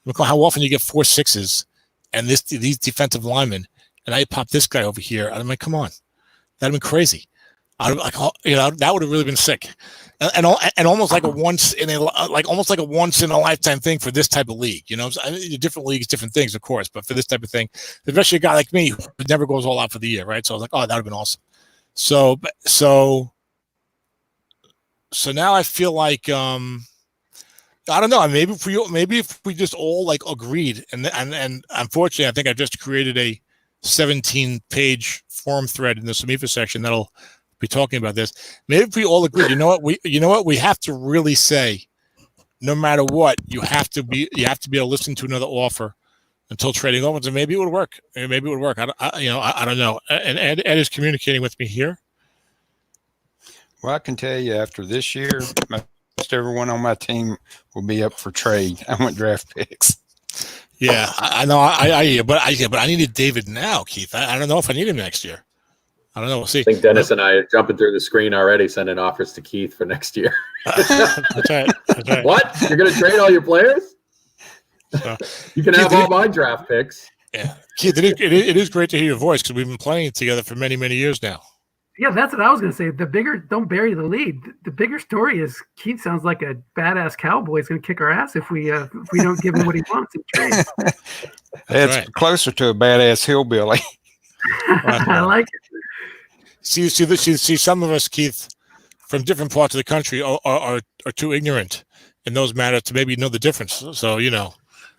Speaker 2: Look how often you get 4 6s and these defensive linemen, and I pop this guy over here. I'm like, come on, that'd have been crazy. That would have really been sick, and almost like a once in a lifetime thing for this type of league. Different leagues, different things, of course, but for this type of thing, especially a guy like me who never goes all out for the year, right? So I was like, oh, that would have been awesome. So now I feel like I don't know. Maybe if we just all like agreed, and unfortunately, I think I just created a 17-page forum thread in the Samifa section that'll be talking about this. Maybe if we all agree, you know what we have to really say, no matter what, you have to be able to listen to another offer until trading opens, and maybe it would work. I don't know. And Ed is communicating with me here.
Speaker 4: Well, I can tell you after this year, most everyone on my team will be up for trade. I want draft picks.
Speaker 2: Yeah, I know. But I needed David now, Keith. I don't know if I need him next year. I don't know. We'll see.
Speaker 3: I think Dennis and I are jumping through the screen already, sending offers to Keith for next year.
Speaker 2: That's right.
Speaker 3: What? You're going to trade all your players? You can have all my draft picks.
Speaker 2: Yeah, Keith, it is great to hear your voice because we've been playing together for many, many years now.
Speaker 1: Yeah, that's what I was going to say. Don't bury the lead. The bigger story is Keith sounds like a badass cowboy. He's going to kick our ass if we don't give him what he wants in trade.
Speaker 4: It's right. Closer to a badass hillbilly.
Speaker 1: I like it.
Speaker 2: See, some of us, Keith, from different parts of the country are too ignorant in those matters to maybe know the difference. So,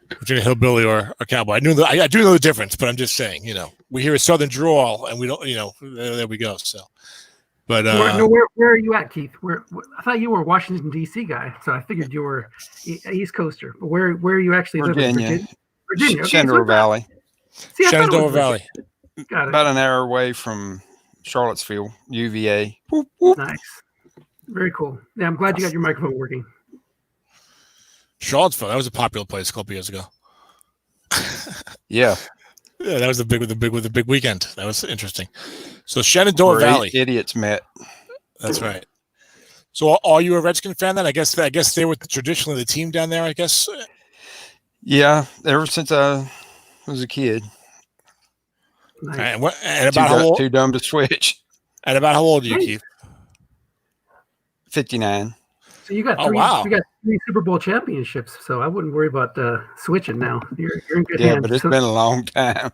Speaker 2: between a hillbilly or a cowboy. I do know the difference, but I'm just saying, we hear a southern drawl and we don't, there we go. So, but
Speaker 1: where are you at, Keith? I thought you were a Washington D.C. guy, so I figured you were East Coaster. But where are you actually living? Virginia. Okay,
Speaker 4: Shenandoah Valley.
Speaker 2: Shenandoah Valley.
Speaker 1: Got it.
Speaker 4: About an hour away from Charlottesville, UVA.
Speaker 1: Whoop, whoop. Nice. Very cool. Yeah, I'm glad you got your microphone working.
Speaker 2: Charlottesville, that was a popular place a couple years ago.
Speaker 4: Yeah,
Speaker 2: that was the big weekend. That was interesting. So Shenandoah Valley,
Speaker 4: idiots met.
Speaker 2: That's right. So are you a Redskin fan then? I guess they were traditionally the team down there. I guess.
Speaker 4: Yeah, ever since I was a kid.
Speaker 2: Nice. And about how old?
Speaker 4: Too dumb to switch.
Speaker 2: And about how old are you, Keith?
Speaker 4: 59.
Speaker 1: So you got three Super Bowl championships, so I wouldn't worry about switching now. You're in good hands.
Speaker 4: Yeah, but it's been a long time.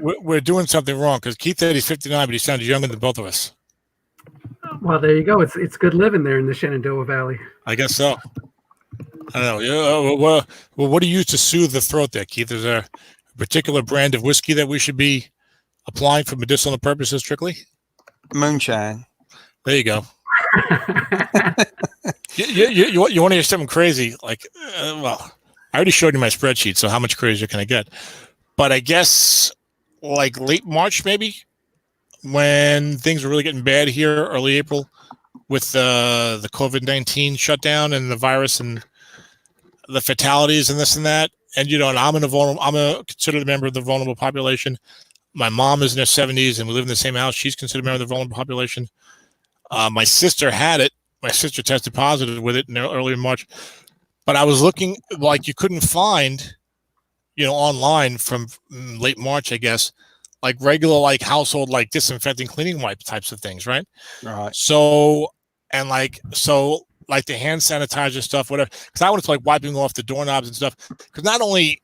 Speaker 2: We're doing something wrong because Keith said he's 59, but he sounds younger than both of us.
Speaker 1: Well, there you go. It's good living there in the Shenandoah Valley.
Speaker 2: I guess so. I don't know. Well, what do you use to soothe the throat there, Keith? Is there a particular brand of whiskey that we should be applying for medicinal purposes strictly?
Speaker 4: Moonshine.
Speaker 2: There you go. You want to hear something crazy? Like, well, I already showed you my spreadsheet, so how much crazier can I get? But I guess like late March, maybe, when things were really getting bad here, early April, with the COVID-19 shutdown and the virus and the fatalities and this and that. And, you know, and I'm considered a member of the vulnerable population. My mom is in her 70s and we live in the same house. She's considered a member of the vulnerable population. My sister had it. My sister tested positive with it early in March. But I was looking, like, you couldn't find, you know, online from late March, I guess, like regular, like household, like disinfecting cleaning wipe types of things, right?
Speaker 4: Right.
Speaker 2: So, and like the hand sanitizer stuff, whatever. Because I wanted to like wiping off the doorknobs and stuff. Because not only,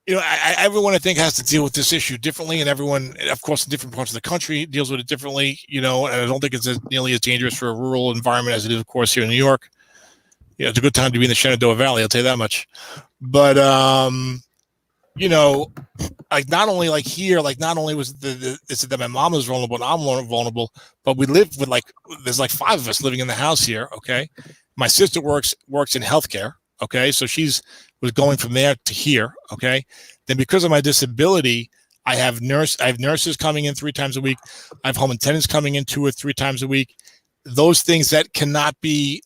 Speaker 2: you know, everyone I think has to deal with this issue differently, and everyone, of course, in different parts of the country deals with it differently, you know. And I don't think it's nearly as dangerous for a rural environment as it is, of course, here in New York. Yeah, it's a good time to be in the Shenandoah Valley, I'll tell you that much. But you know, like not only like here, like not only was is it that my mom was vulnerable and I'm vulnerable, but we live with like there's like 5 of us living in the house here. Okay, my sister works in healthcare. Okay, so was going from there to here. Okay, then because of my disability, I have nurses coming in 3 times a week. I have home attendants coming in 2 or 3 times a week. Those things that cannot be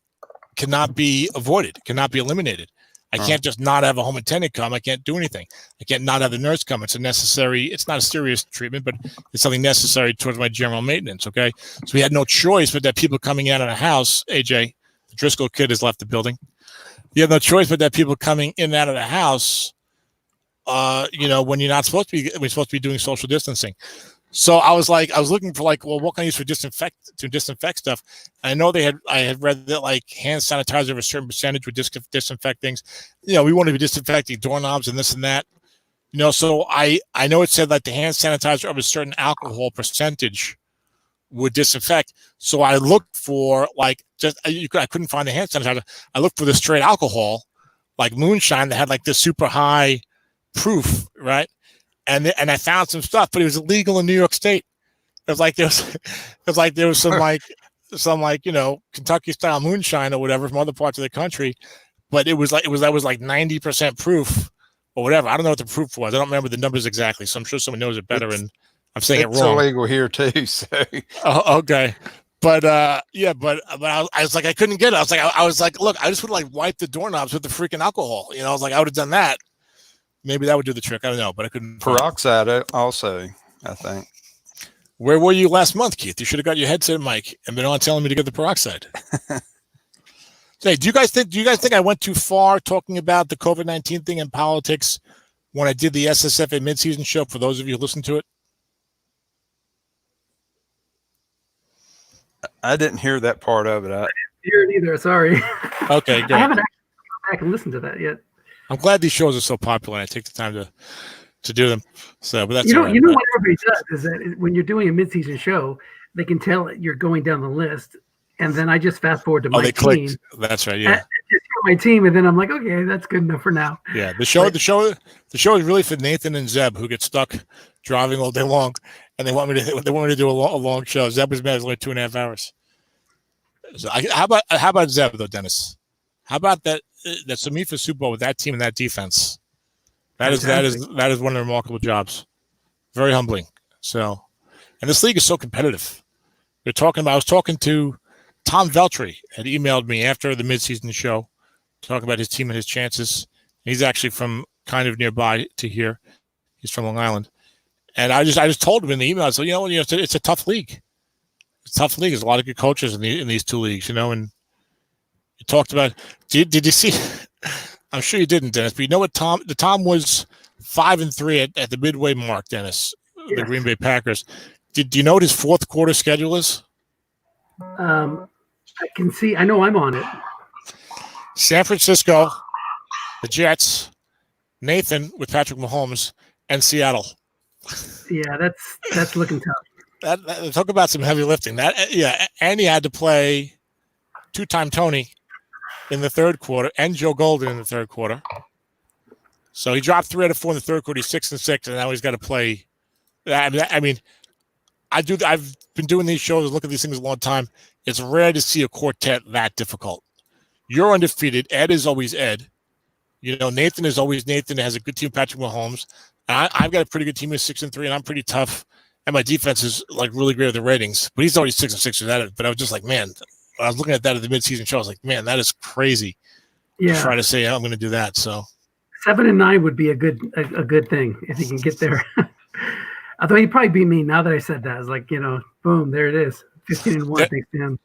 Speaker 2: avoided, cannot be eliminated. I can't just not have a home attendant come. I can't do anything. I can't not have the nurse come. It's not a serious treatment, but it's something necessary towards my general maintenance. Okay. So we had no choice but that people coming out of the house, AJ, the Driscoll kid has left the building. You have no choice but that people coming in and out of the house, you know, when we're supposed to be doing social distancing. So I was looking for like, well, what can I use to disinfect stuff? And I know I had read that like hand sanitizer of a certain percentage would disinfect things. You know, we want to be disinfecting doorknobs and this and that. You know, so I know it said like the hand sanitizer of a certain alcohol percentage would disinfect. So I looked for like I couldn't find the hand sanitizer. I looked for the straight alcohol, like moonshine that had like this super high proof, right? And I found some stuff, but it was illegal in New York State. It was like there was some you know, Kentucky style moonshine or whatever from other parts of the country, but that was like 90% proof or whatever. I don't know what the proof was. I don't remember the numbers exactly, so I'm sure someone knows it better. And I'm saying it wrong. It's
Speaker 4: illegal here too. So.
Speaker 2: Oh, okay. But yeah, but I was like, I couldn't get it. I was like, look, I just would like wipe the doorknobs with the freaking alcohol. You know, I was like, I would have done that. Maybe that would do the trick. I don't know, but I couldn't.
Speaker 4: Peroxide also, I think.
Speaker 2: Where were you last month, Keith? You should have got your headset mic and been on telling me to get the peroxide. Hey, do you guys think I went too far talking about the COVID-19 thing in politics when I did the SSFA midseason show? For those of you who listened to it,
Speaker 4: I didn't hear that part of it.
Speaker 1: I didn't hear it either. Sorry.
Speaker 2: Okay, great.
Speaker 1: I haven't actually gone back and listened to that yet.
Speaker 2: I'm glad these shows are so popular and I take the time to do them. So, but that's
Speaker 1: you know what everybody does is that when you're doing a mid-season show, they can tell you're going down the list, and then I just fast forward to my team.
Speaker 2: Clicked. That's right. Yeah.
Speaker 1: Just my team, and then I'm like, okay, that's good enough for now.
Speaker 2: Yeah. The show is really for Nathan and Zeb, who get stuck driving all day long, and they want me to do a long show. Zeb was mad. It's only 2.5 hours. So how about Zeb though, Dennis? How about that? That's a meet for Super Bowl with that team and that defense. That is one of the remarkable jobs. Very humbling. So, and this league is so competitive. I was talking to Tom Veltri, had emailed me after the midseason show, talking about his team and his chances. He's actually from kind of nearby to here. He's from Long Island, and I just told him in the email. So it's a tough league. It's a tough league. There's a lot of good coaches in these 2 leagues, you know, and. You talked about. Did you see? I'm sure you didn't, Dennis. But you know what? Tom was 5-3 at the midway mark. Dennis, the Green Bay Packers. Do you know what his fourth quarter schedule is?
Speaker 1: I can see. I know I'm on it.
Speaker 2: San Francisco, the Jets, Nathan with Patrick Mahomes, and Seattle.
Speaker 1: Yeah, that's looking tough.
Speaker 2: Talk about some heavy lifting. And he had to play 2-time Tony in the third quarter and Joe Golden in the third quarter. So he dropped 3 out of 4 in the third quarter. He's 6-6, and now he's got to play. I mean, I've been doing these shows, look at these things a long time. It's rare to see a quartet that difficult. You're undefeated. Ed is always Ed. Nathan is always Nathan. Has a good team, Patrick Mahomes. And I've got a pretty good team with 6-3, and I'm pretty tough. And my defense is like really great with the ratings. But he's already 6-6 with that. But I was just like, man, I was looking at that at the midseason show. I was like, man, that is crazy. Yeah. To try to say I'm going to do that. So
Speaker 1: 7-9 would be a good thing if he can get there. Although he'd probably beat me now that I said that. It's like, boom, there it is. 15-1 thanks to him.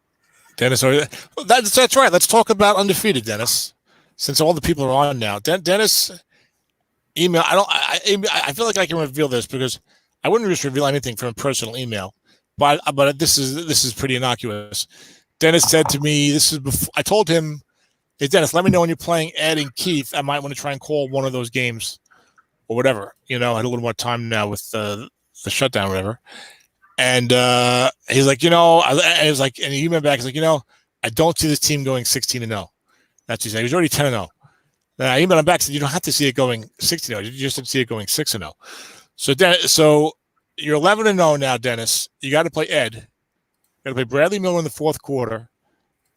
Speaker 2: Dennis, that's right. Let's talk about undefeated, Dennis. Since all the people are on now, Dennis, email. I feel like I can reveal this because I wouldn't just reveal anything from a personal email, but this is pretty innocuous. Dennis said to me, this is before I told him, hey Dennis, let me know when you're playing Ed and Keith. I might want to try and call one of those games or whatever. I had a little more time now with the shutdown or whatever. And he's like, and he was like, and he emailed back, he's like, I don't see this team going 16-0. That's what he said. He was already 10-0. Then I emailed him back and said, you don't have to see it going 16-0. You just have to see it going 6-0. So you're 11-0 now, Dennis. You got to play Ed. You got to play Bradley Miller in the fourth quarter.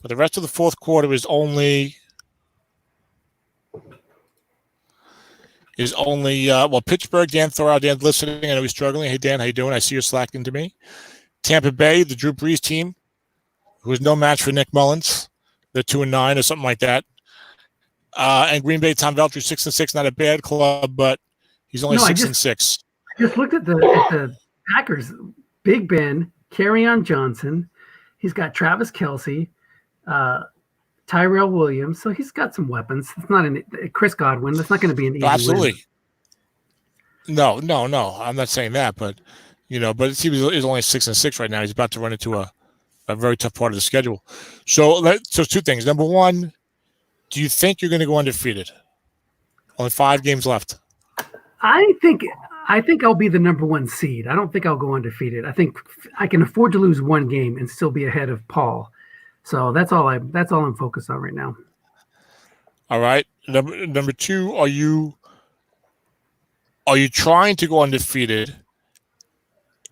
Speaker 2: But the rest of the fourth quarter is only Pittsburgh, Dan Thorau. Dan's listening. I know he's struggling. Hey, Dan, how you doing? I see you're slacking to me. Tampa Bay, the Drew Brees team, who is no match for Nick Mullins. They're 2-9 or something like that. And Green Bay, Tom Veltri, 6-6. Not a bad club, but he's only 6-6.
Speaker 1: I just looked at the Packers. Big Ben, Kerryon Johnson. He's got Travis Kelce, Tyrell Williams. So he's got some weapons. It's not Chris Godwin. That's not going to be an easy
Speaker 2: absolutely.
Speaker 1: Win.
Speaker 2: No. I'm not saying that, but but it seems he's only 6-6 right now. He's about to run into a very tough part of the schedule. So two things. Number one, do you think you're going to go undefeated? Only 5 games left. I
Speaker 1: think I'll be the number 1 seed. I don't think I'll go undefeated. I think I can afford to lose 1 game and still be ahead of Paul. So that's all I'm focused on right now.
Speaker 2: All right. Number 2, are you trying to go undefeated?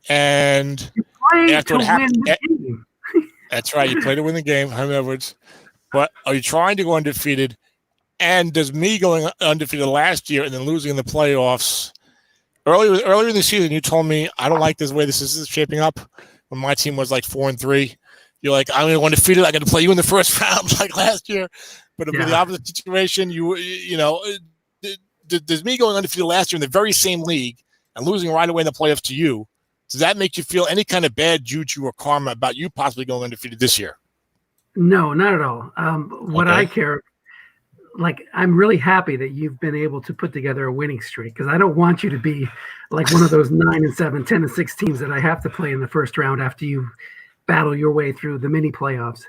Speaker 2: And after what happened, that's right. You play to win the game, Herm Edwards. But are you trying to go undefeated? And does me going undefeated last year and then losing in the playoffs earlier in the season, you told me I don't like this way this is shaping up. When my team was like 4-3, you're like, I'm going to go undefeated. I got to play you in the first round like last year. But it'll be the opposite situation. Does me going undefeated last year in the very same league and losing right away in the playoffs to you, does that make you feel any kind of bad juju or karma about you possibly going undefeated this year?
Speaker 1: No, not at all. What I care, I'm really happy that you've been able to put together a winning streak because I don't want you to be like one of those 9-7, 10-6 teams that I have to play in the first round after you battle your way through the mini playoffs.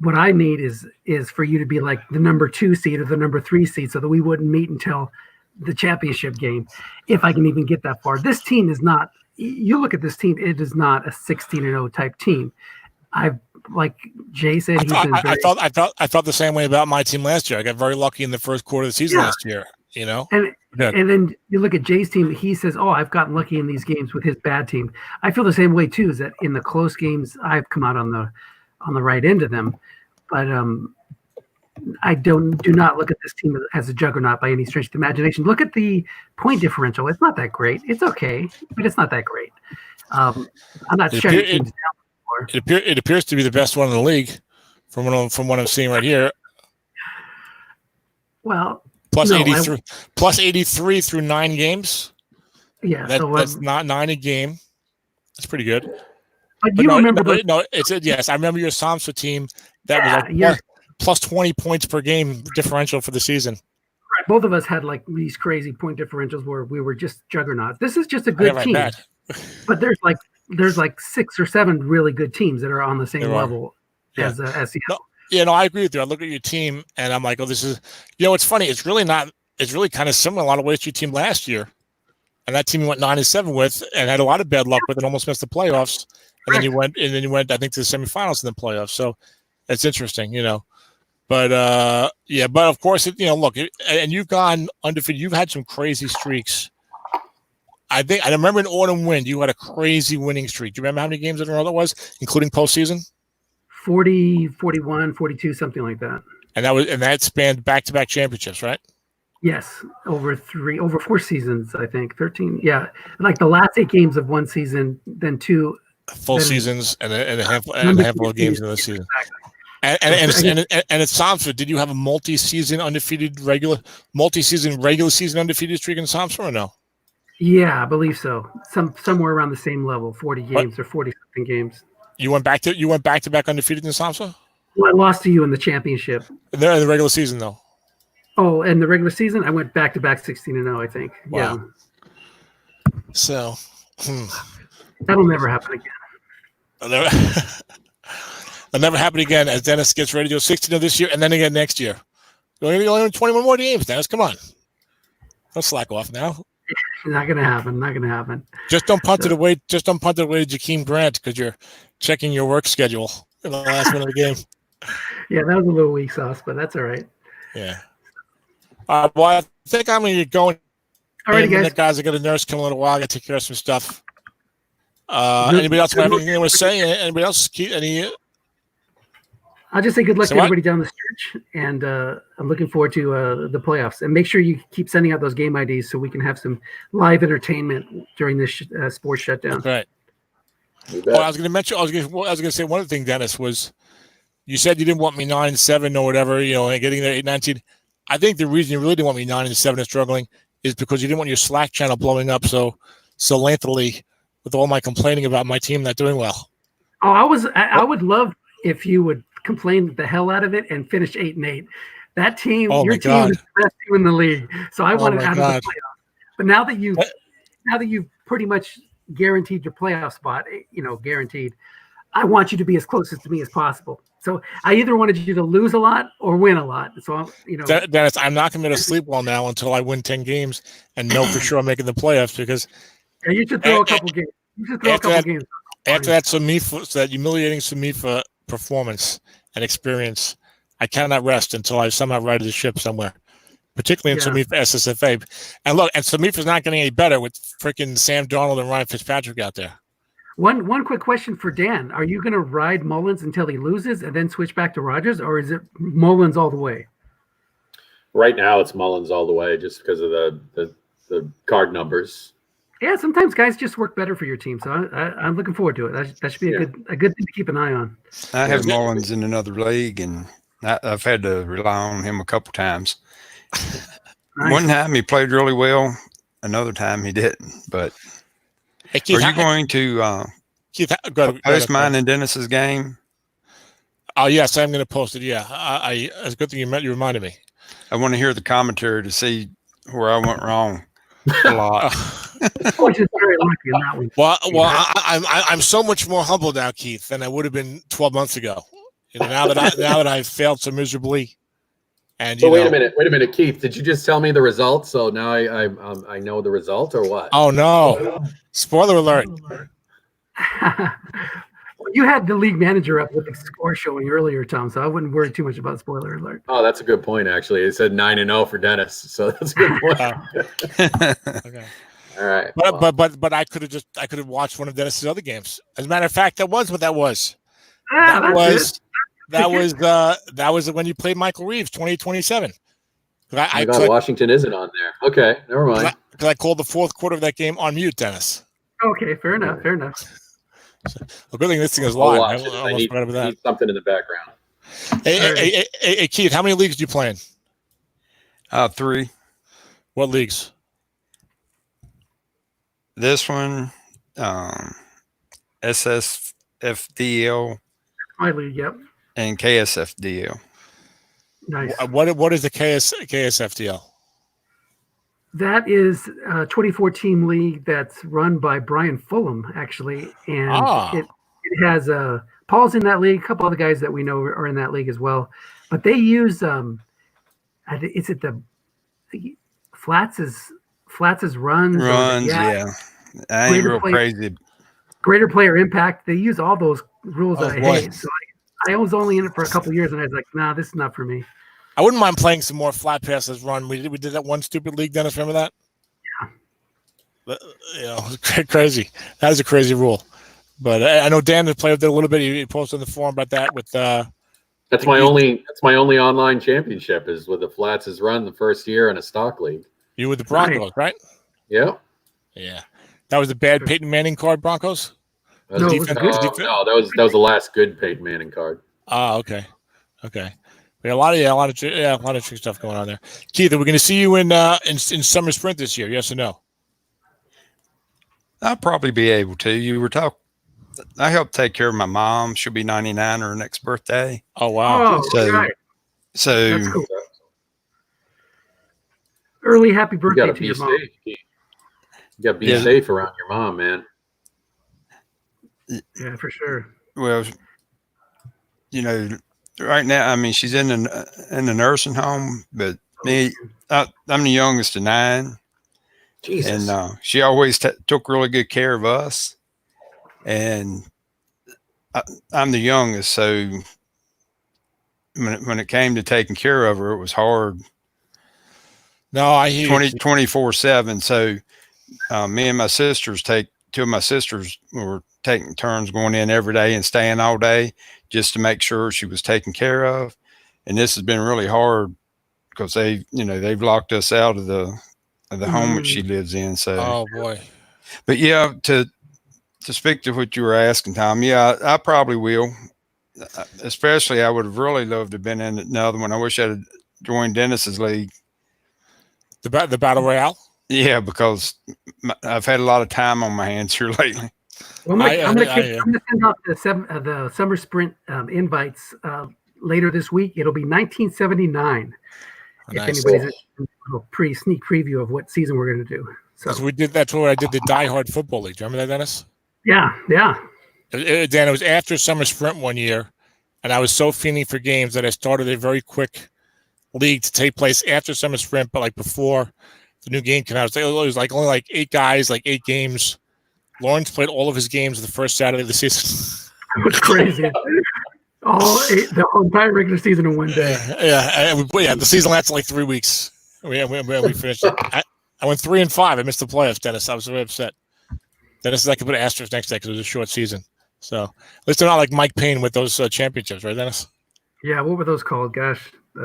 Speaker 1: What I need is for you to be like the number 2 seed or the number 3 seed so that we wouldn't meet until the championship game, if I can even get that far. This team is not, you look at this team, it is not a 16-0 type team. Like Jay said,
Speaker 2: I felt the same way about my team last year. I got very lucky in the first quarter of the season last year,
Speaker 1: And then you look at Jay's team, he says, oh, I've gotten lucky in these games with his bad team. I feel the same way too, is that in the close games, I've come out on the right end of them. But I do not look at this team as a juggernaut by any stretch of the imagination. Look at the point differential. It's not that great. It's okay, but it's not that great. I'm not shutting teams down.
Speaker 2: It appears to be the best one in the league, from what I'm seeing right here.
Speaker 1: Well,
Speaker 2: plus 83 through 9 games.
Speaker 1: Yeah,
Speaker 2: that's not 9 a game. That's pretty good.
Speaker 1: But you remember?
Speaker 2: Yes, I remember your Samsa team that was plus 20 points per game differential for the season.
Speaker 1: Right. Both of us had like these crazy point differentials where we were just juggernauts. This is just a good team, but there's like 6 or 7 really good teams that are on the same level as Seattle.
Speaker 2: I agree with you. I look at your team and I'm like, oh, this is, it's funny. It's really kind of similar in a lot of ways to your team last year. And that team you went 9-7 with and had a lot of bad luck with and almost missed the playoffs. And then you went, I think, to the semifinals and the playoffs. So it's interesting, But yeah, but of course, look, and you've gone undefeated. You've had some crazy streaks. I remember in Autumn Wind, you had a crazy winning streak. Do you remember how many games in a row that was, including postseason?
Speaker 1: 40, 41, 42, something like that.
Speaker 2: And that spanned back-to-back championships, right?
Speaker 1: Yes, over 4 seasons, I think. 13, yeah. Like the last 8 games of one season, then 2
Speaker 2: full seasons and a handful of games in the season. Exactly. And at Somsford, did you have a multi-season regular season undefeated streak in Somsford or no?
Speaker 1: Yeah, I believe so. Somewhere around the same level, 40 games or 40-something games.
Speaker 2: You went back to back undefeated in Somsford?
Speaker 1: Well, I lost to you in the championship.
Speaker 2: They're in the regular season, though.
Speaker 1: Oh, in the regular season, I went back to back 16-0, I think.
Speaker 2: Wow.
Speaker 1: Yeah.
Speaker 2: So
Speaker 1: that'll never happen again.
Speaker 2: It'll never happen again as Dennis gets ready to go 16-0 this year and then again next year. You're only 21 more games, Dennis. Come on. Don't slack off now.
Speaker 1: Not gonna happen.
Speaker 2: Just don't punt it away. Just don't punt it away to Jakeem Grant because you're checking your work schedule in the last minute of the game.
Speaker 1: Yeah, that was a little weak sauce, but that's all right.
Speaker 2: Yeah. Well, I think I'm going to get going.
Speaker 1: All right, guys.
Speaker 2: The guys are going to nurse come in a little while. I got to take care of some stuff. Anybody else have anything they want to say? Anybody else?
Speaker 1: I'll just say good luck to everybody down the stretch, and I'm looking forward to the playoffs. And make sure you keep sending out those game IDs so we can have some live entertainment during this sports shutdown.
Speaker 2: Right. Well, I was going to say one other thing, Dennis, was you said you didn't want me 9-7 or whatever, and getting there 8-19. I think the reason you really didn't want me 9-7 and struggling is because you didn't want your Slack channel blowing up so lengthily with all my complaining about my team not doing well.
Speaker 1: Oh, I would love if you would complain the hell out of it and finish 8-8. That team, your team is the best team in the league. So I want it out of the playoffs. But now that you've pretty much guaranteed your playoff spot, guaranteed, I want you to be as close to me as possible. So I either wanted you to lose a lot or win a lot. So
Speaker 2: Dennis, I'm not going to sleep well now until I win 10 games and know for sure I'm making the playoffs because
Speaker 1: you should throw a couple games. You should throw a couple games.
Speaker 2: After that humiliating Samifa performance and experience, I cannot rest until I somehow righted the ship somewhere, particularly in Samifa SSFA. And look, and Samifa's not getting any better with freaking Sam Darnold and Ryan Fitzpatrick out there.
Speaker 1: One quick question for Dan. Are you going to ride Mullins until he loses and then switch back to Rodgers, or is it Mullins all the way?
Speaker 3: Right now, it's Mullins all the way just because of the card numbers.
Speaker 1: Yeah, sometimes guys just work better for your team, so I'm looking forward to it. That should be a good thing to keep an eye on.
Speaker 4: I have Mullins in another league, and I've had to rely on him a couple times. Nice. One time he played really well, another time he didn't. But hey, Keith, are you going to post mine and Dennis's game?
Speaker 2: Oh yes, I'm going to post it. Yeah, it's a good thing you reminded me.
Speaker 4: I want to hear the commentary to see where I went wrong. A lot.
Speaker 2: Well, I'm so much more humble now, Keith, than I would have been 12 months ago. Now that I've failed so miserably, and
Speaker 3: wait a minute, Keith. Did you just tell me the result? So now I know the result, or what?
Speaker 2: Oh no! Spoiler alert.
Speaker 1: You had the league manager up with the score showing earlier, Tom, so I wouldn't worry too much about spoiler alert.
Speaker 3: Oh, that's a good point, actually. It said 9-0 for Dennis, so that's a good point.
Speaker 2: Okay.
Speaker 3: All right.
Speaker 2: But I could have watched one of Dennis's other games. As a matter of fact, that was what that was. That was when you played Michael Reeves, 2027.
Speaker 3: Washington isn't on there. Okay, never mind.
Speaker 2: Because I called the fourth quarter of that game on mute, Dennis.
Speaker 1: Okay, fair enough.
Speaker 2: Well, good thing this thing is live.
Speaker 3: I need something in the background.
Speaker 2: Hey, Keith, how many leagues do you play in?
Speaker 4: 3.
Speaker 2: What leagues?
Speaker 4: This one, SSFDL.
Speaker 1: My league, yep.
Speaker 4: And KSFDL.
Speaker 1: Nice.
Speaker 2: What is the KSFDL?
Speaker 1: That is a 24-team league that's run by Brian Fulham, actually, and it has Paul's in that league. A couple other guys that we know are in that league as well. But they use is it the Flats' runs?
Speaker 4: Yeah. I ain't real crazy.
Speaker 1: Greater player impact. They use all those rules that I hate. So I was only in it for a couple years, and I was like, nah, this is not for me.
Speaker 2: I wouldn't mind playing some more flat passes run. We did that one stupid league, Dennis. Remember that?
Speaker 1: Yeah.
Speaker 2: But, crazy. That is a crazy rule. But I know Dan had played with it a little bit. He posted on the forum about that. With
Speaker 3: that's my only online championship is with the flats is run the first year in a stock league.
Speaker 2: You with the Broncos, right?
Speaker 3: Yeah.
Speaker 2: Yeah. That was the bad Peyton Manning card, Broncos.
Speaker 3: No, that was the last good Peyton Manning card.
Speaker 2: Oh, okay. We had a lot of trick stuff going on there. Keith, are we going to see you in summer sprint this year? Yes or no?
Speaker 4: I'll probably be able to. You were talking. I helped take care of my mom. She'll be 99 her next birthday.
Speaker 2: Oh wow!
Speaker 4: So
Speaker 1: that's cool. Early happy birthday to your mom.
Speaker 3: You got to be safe around your mom, man.
Speaker 1: Yeah, for sure.
Speaker 4: Well, right now, I mean, she's in the nursing home, but me, I'm the youngest of 9.
Speaker 3: Jesus.
Speaker 4: And she always took really good care of us. And I'm the youngest, so when it came to taking care of her, it was hard.
Speaker 2: No, I hear
Speaker 4: 24/7. So me and my sisters two of my sisters were taking turns going in every day and staying all day just to make sure she was taken care of. And this has been really hard because they've locked us out of the home that she lives in. So,
Speaker 2: oh boy.
Speaker 4: But yeah, to speak to what you were asking, Tom, yeah, I probably will. Especially, I would have really loved to have been in another one. I wish I'd joined Dennis's league.
Speaker 2: The Battle Royale?
Speaker 4: Yeah, because I've had a lot of time on my hands here lately.
Speaker 1: Well, I'm going to send out the summer sprint invites later this week. It'll be 1979. Nice. If anybody's a sneak preview of what season we're going to do. So
Speaker 2: we did. That's where I did the Die Hard Football League. Do you remember that, Dennis?
Speaker 1: Yeah.
Speaker 2: Dan, it was after summer sprint one year, and I was so fiending for games that I started a very quick league to take place after summer sprint, but like before the new game came out. It was like only like 8 guys, like 8 games. Lawrence played all of his games the first Saturday of the season.
Speaker 1: That was crazy. The whole entire regular season in one day.
Speaker 2: Yeah. The season lasted like 3 weeks. We finished it. I went 3-5. I missed the playoffs, Dennis. I was very upset. Dennis said I could put an asterisk next day because it was a short season. So at least they're not like Mike Payne with those championships, right, Dennis?
Speaker 1: Yeah. What were those called? Gosh.
Speaker 2: He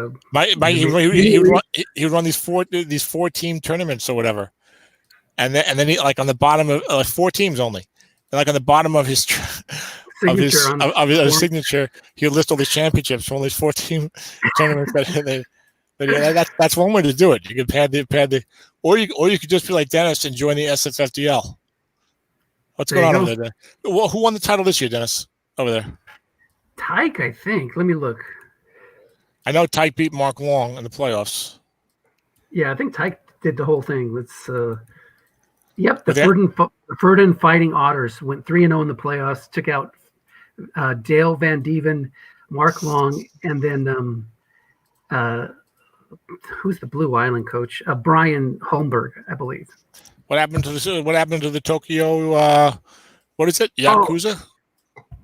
Speaker 2: would run these four team tournaments or whatever, and then he, like on the bottom of 4 teams only, and like on the bottom of his signature, he would list all these championships from all these 4 team tournaments. That's one way to do it. You could pad the, or you could just be like Dennis and join the SSFDL. What's going on over there? Well, who won the title this year, Dennis? Over there,
Speaker 1: Tyke, I think. Let me look.
Speaker 2: I know Tyke beat Mark Long in the playoffs.
Speaker 1: Yeah, I think Tyke did the whole thing. Let's. Yep, the Ferdinand Fighting Otters went 3-0 in the playoffs. Took out Dale Van Dieven, Mark Long, and then who's the Blue Island coach? Brian Holmberg, I believe.
Speaker 2: What happened to the Tokyo? What is it? Yakuza.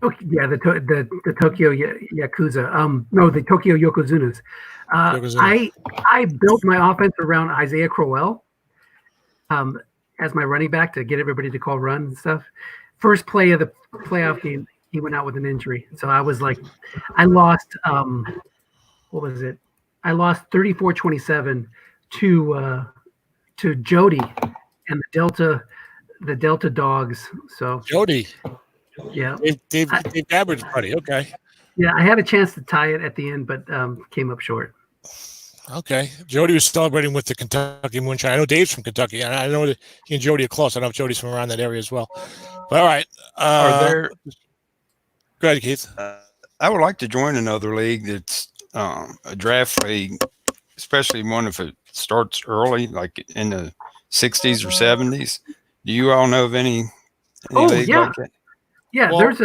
Speaker 1: Yeah, the Tokyo Yakuza. No, the Tokyo Yokozunas. I built my offense around Isaiah Crowell as my running back to get everybody to call run and stuff. First play of the playoff game, he went out with an injury. So I was like, I lost. What was it? I lost 34-27 to Jody and the Delta Dogs. So
Speaker 2: Jody.
Speaker 1: Yeah,
Speaker 2: Dave Gabbard's buddy. Okay.
Speaker 1: Yeah, I had a chance to tie it at the end, but came up short.
Speaker 2: Okay. Jody was celebrating with the Kentucky Moonshine. I know Dave's from Kentucky, and I know that he and Jody are close. I don't know if Jody's from around that area as well. But all right. Go ahead, Keith.
Speaker 4: I would like to join another league that's a draft league, especially one if it starts early, like in the 60s or 70s. Do you all know of any league like that?
Speaker 1: Yeah, well, there's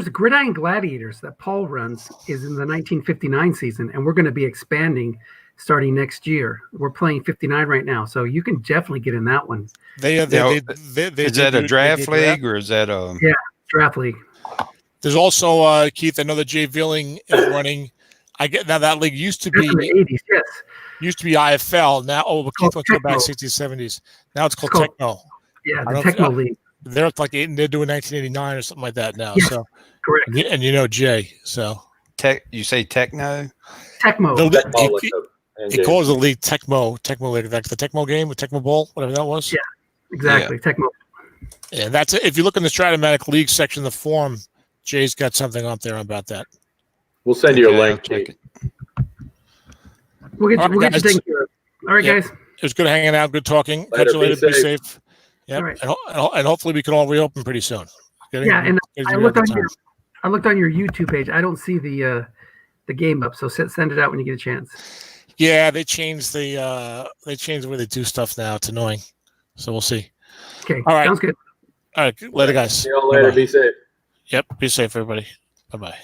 Speaker 1: a Gridiron Gladiators that Paul runs is in the 1959 season, and we're going to be expanding starting next year. We're playing 59 right now, so you can definitely get in that one.
Speaker 4: Is that a draft league or is that a?
Speaker 1: Yeah, draft league.
Speaker 2: There's also Keith. I know that Jay Villing is running. I get now that league used to be
Speaker 1: in the 80s. Yes.
Speaker 2: Used to be IFL. Now, Keith wants to go back 60s, 70s. Now it's called Tecmo.
Speaker 1: Yeah, the Tecmo League.
Speaker 2: They're like they're doing 1989 or something like that now.
Speaker 1: Yes,
Speaker 2: so
Speaker 1: correct.
Speaker 2: And you know Jay. So
Speaker 4: you say Techno?
Speaker 1: Tecmo.
Speaker 2: He calls the league Tecmo League. Like the Tecmo game, the Tecmo Bowl, whatever that was.
Speaker 1: Yeah, exactly. Yeah. Tecmo.
Speaker 2: Yeah, that's it. If you look in the Stratomatic League section of the forum, Jay's got something up there about that.
Speaker 3: We'll send you a link.
Speaker 1: We'll get you taken care of. All right, guys.
Speaker 2: It was good hanging out. Good talking. Catch you later. Be safe. Yep. Right. And hopefully we can all reopen pretty soon.
Speaker 1: And I looked on your YouTube page. I don't see the game up. So send it out when you get a chance.
Speaker 2: Yeah, they changed the way they do stuff now. It's annoying. So we'll see.
Speaker 1: Okay.
Speaker 2: All right.
Speaker 1: Sounds good.
Speaker 2: All right. Later, guys.
Speaker 3: See you all later. Bye-bye. Be safe.
Speaker 2: Yep. Be safe, everybody. Bye-bye.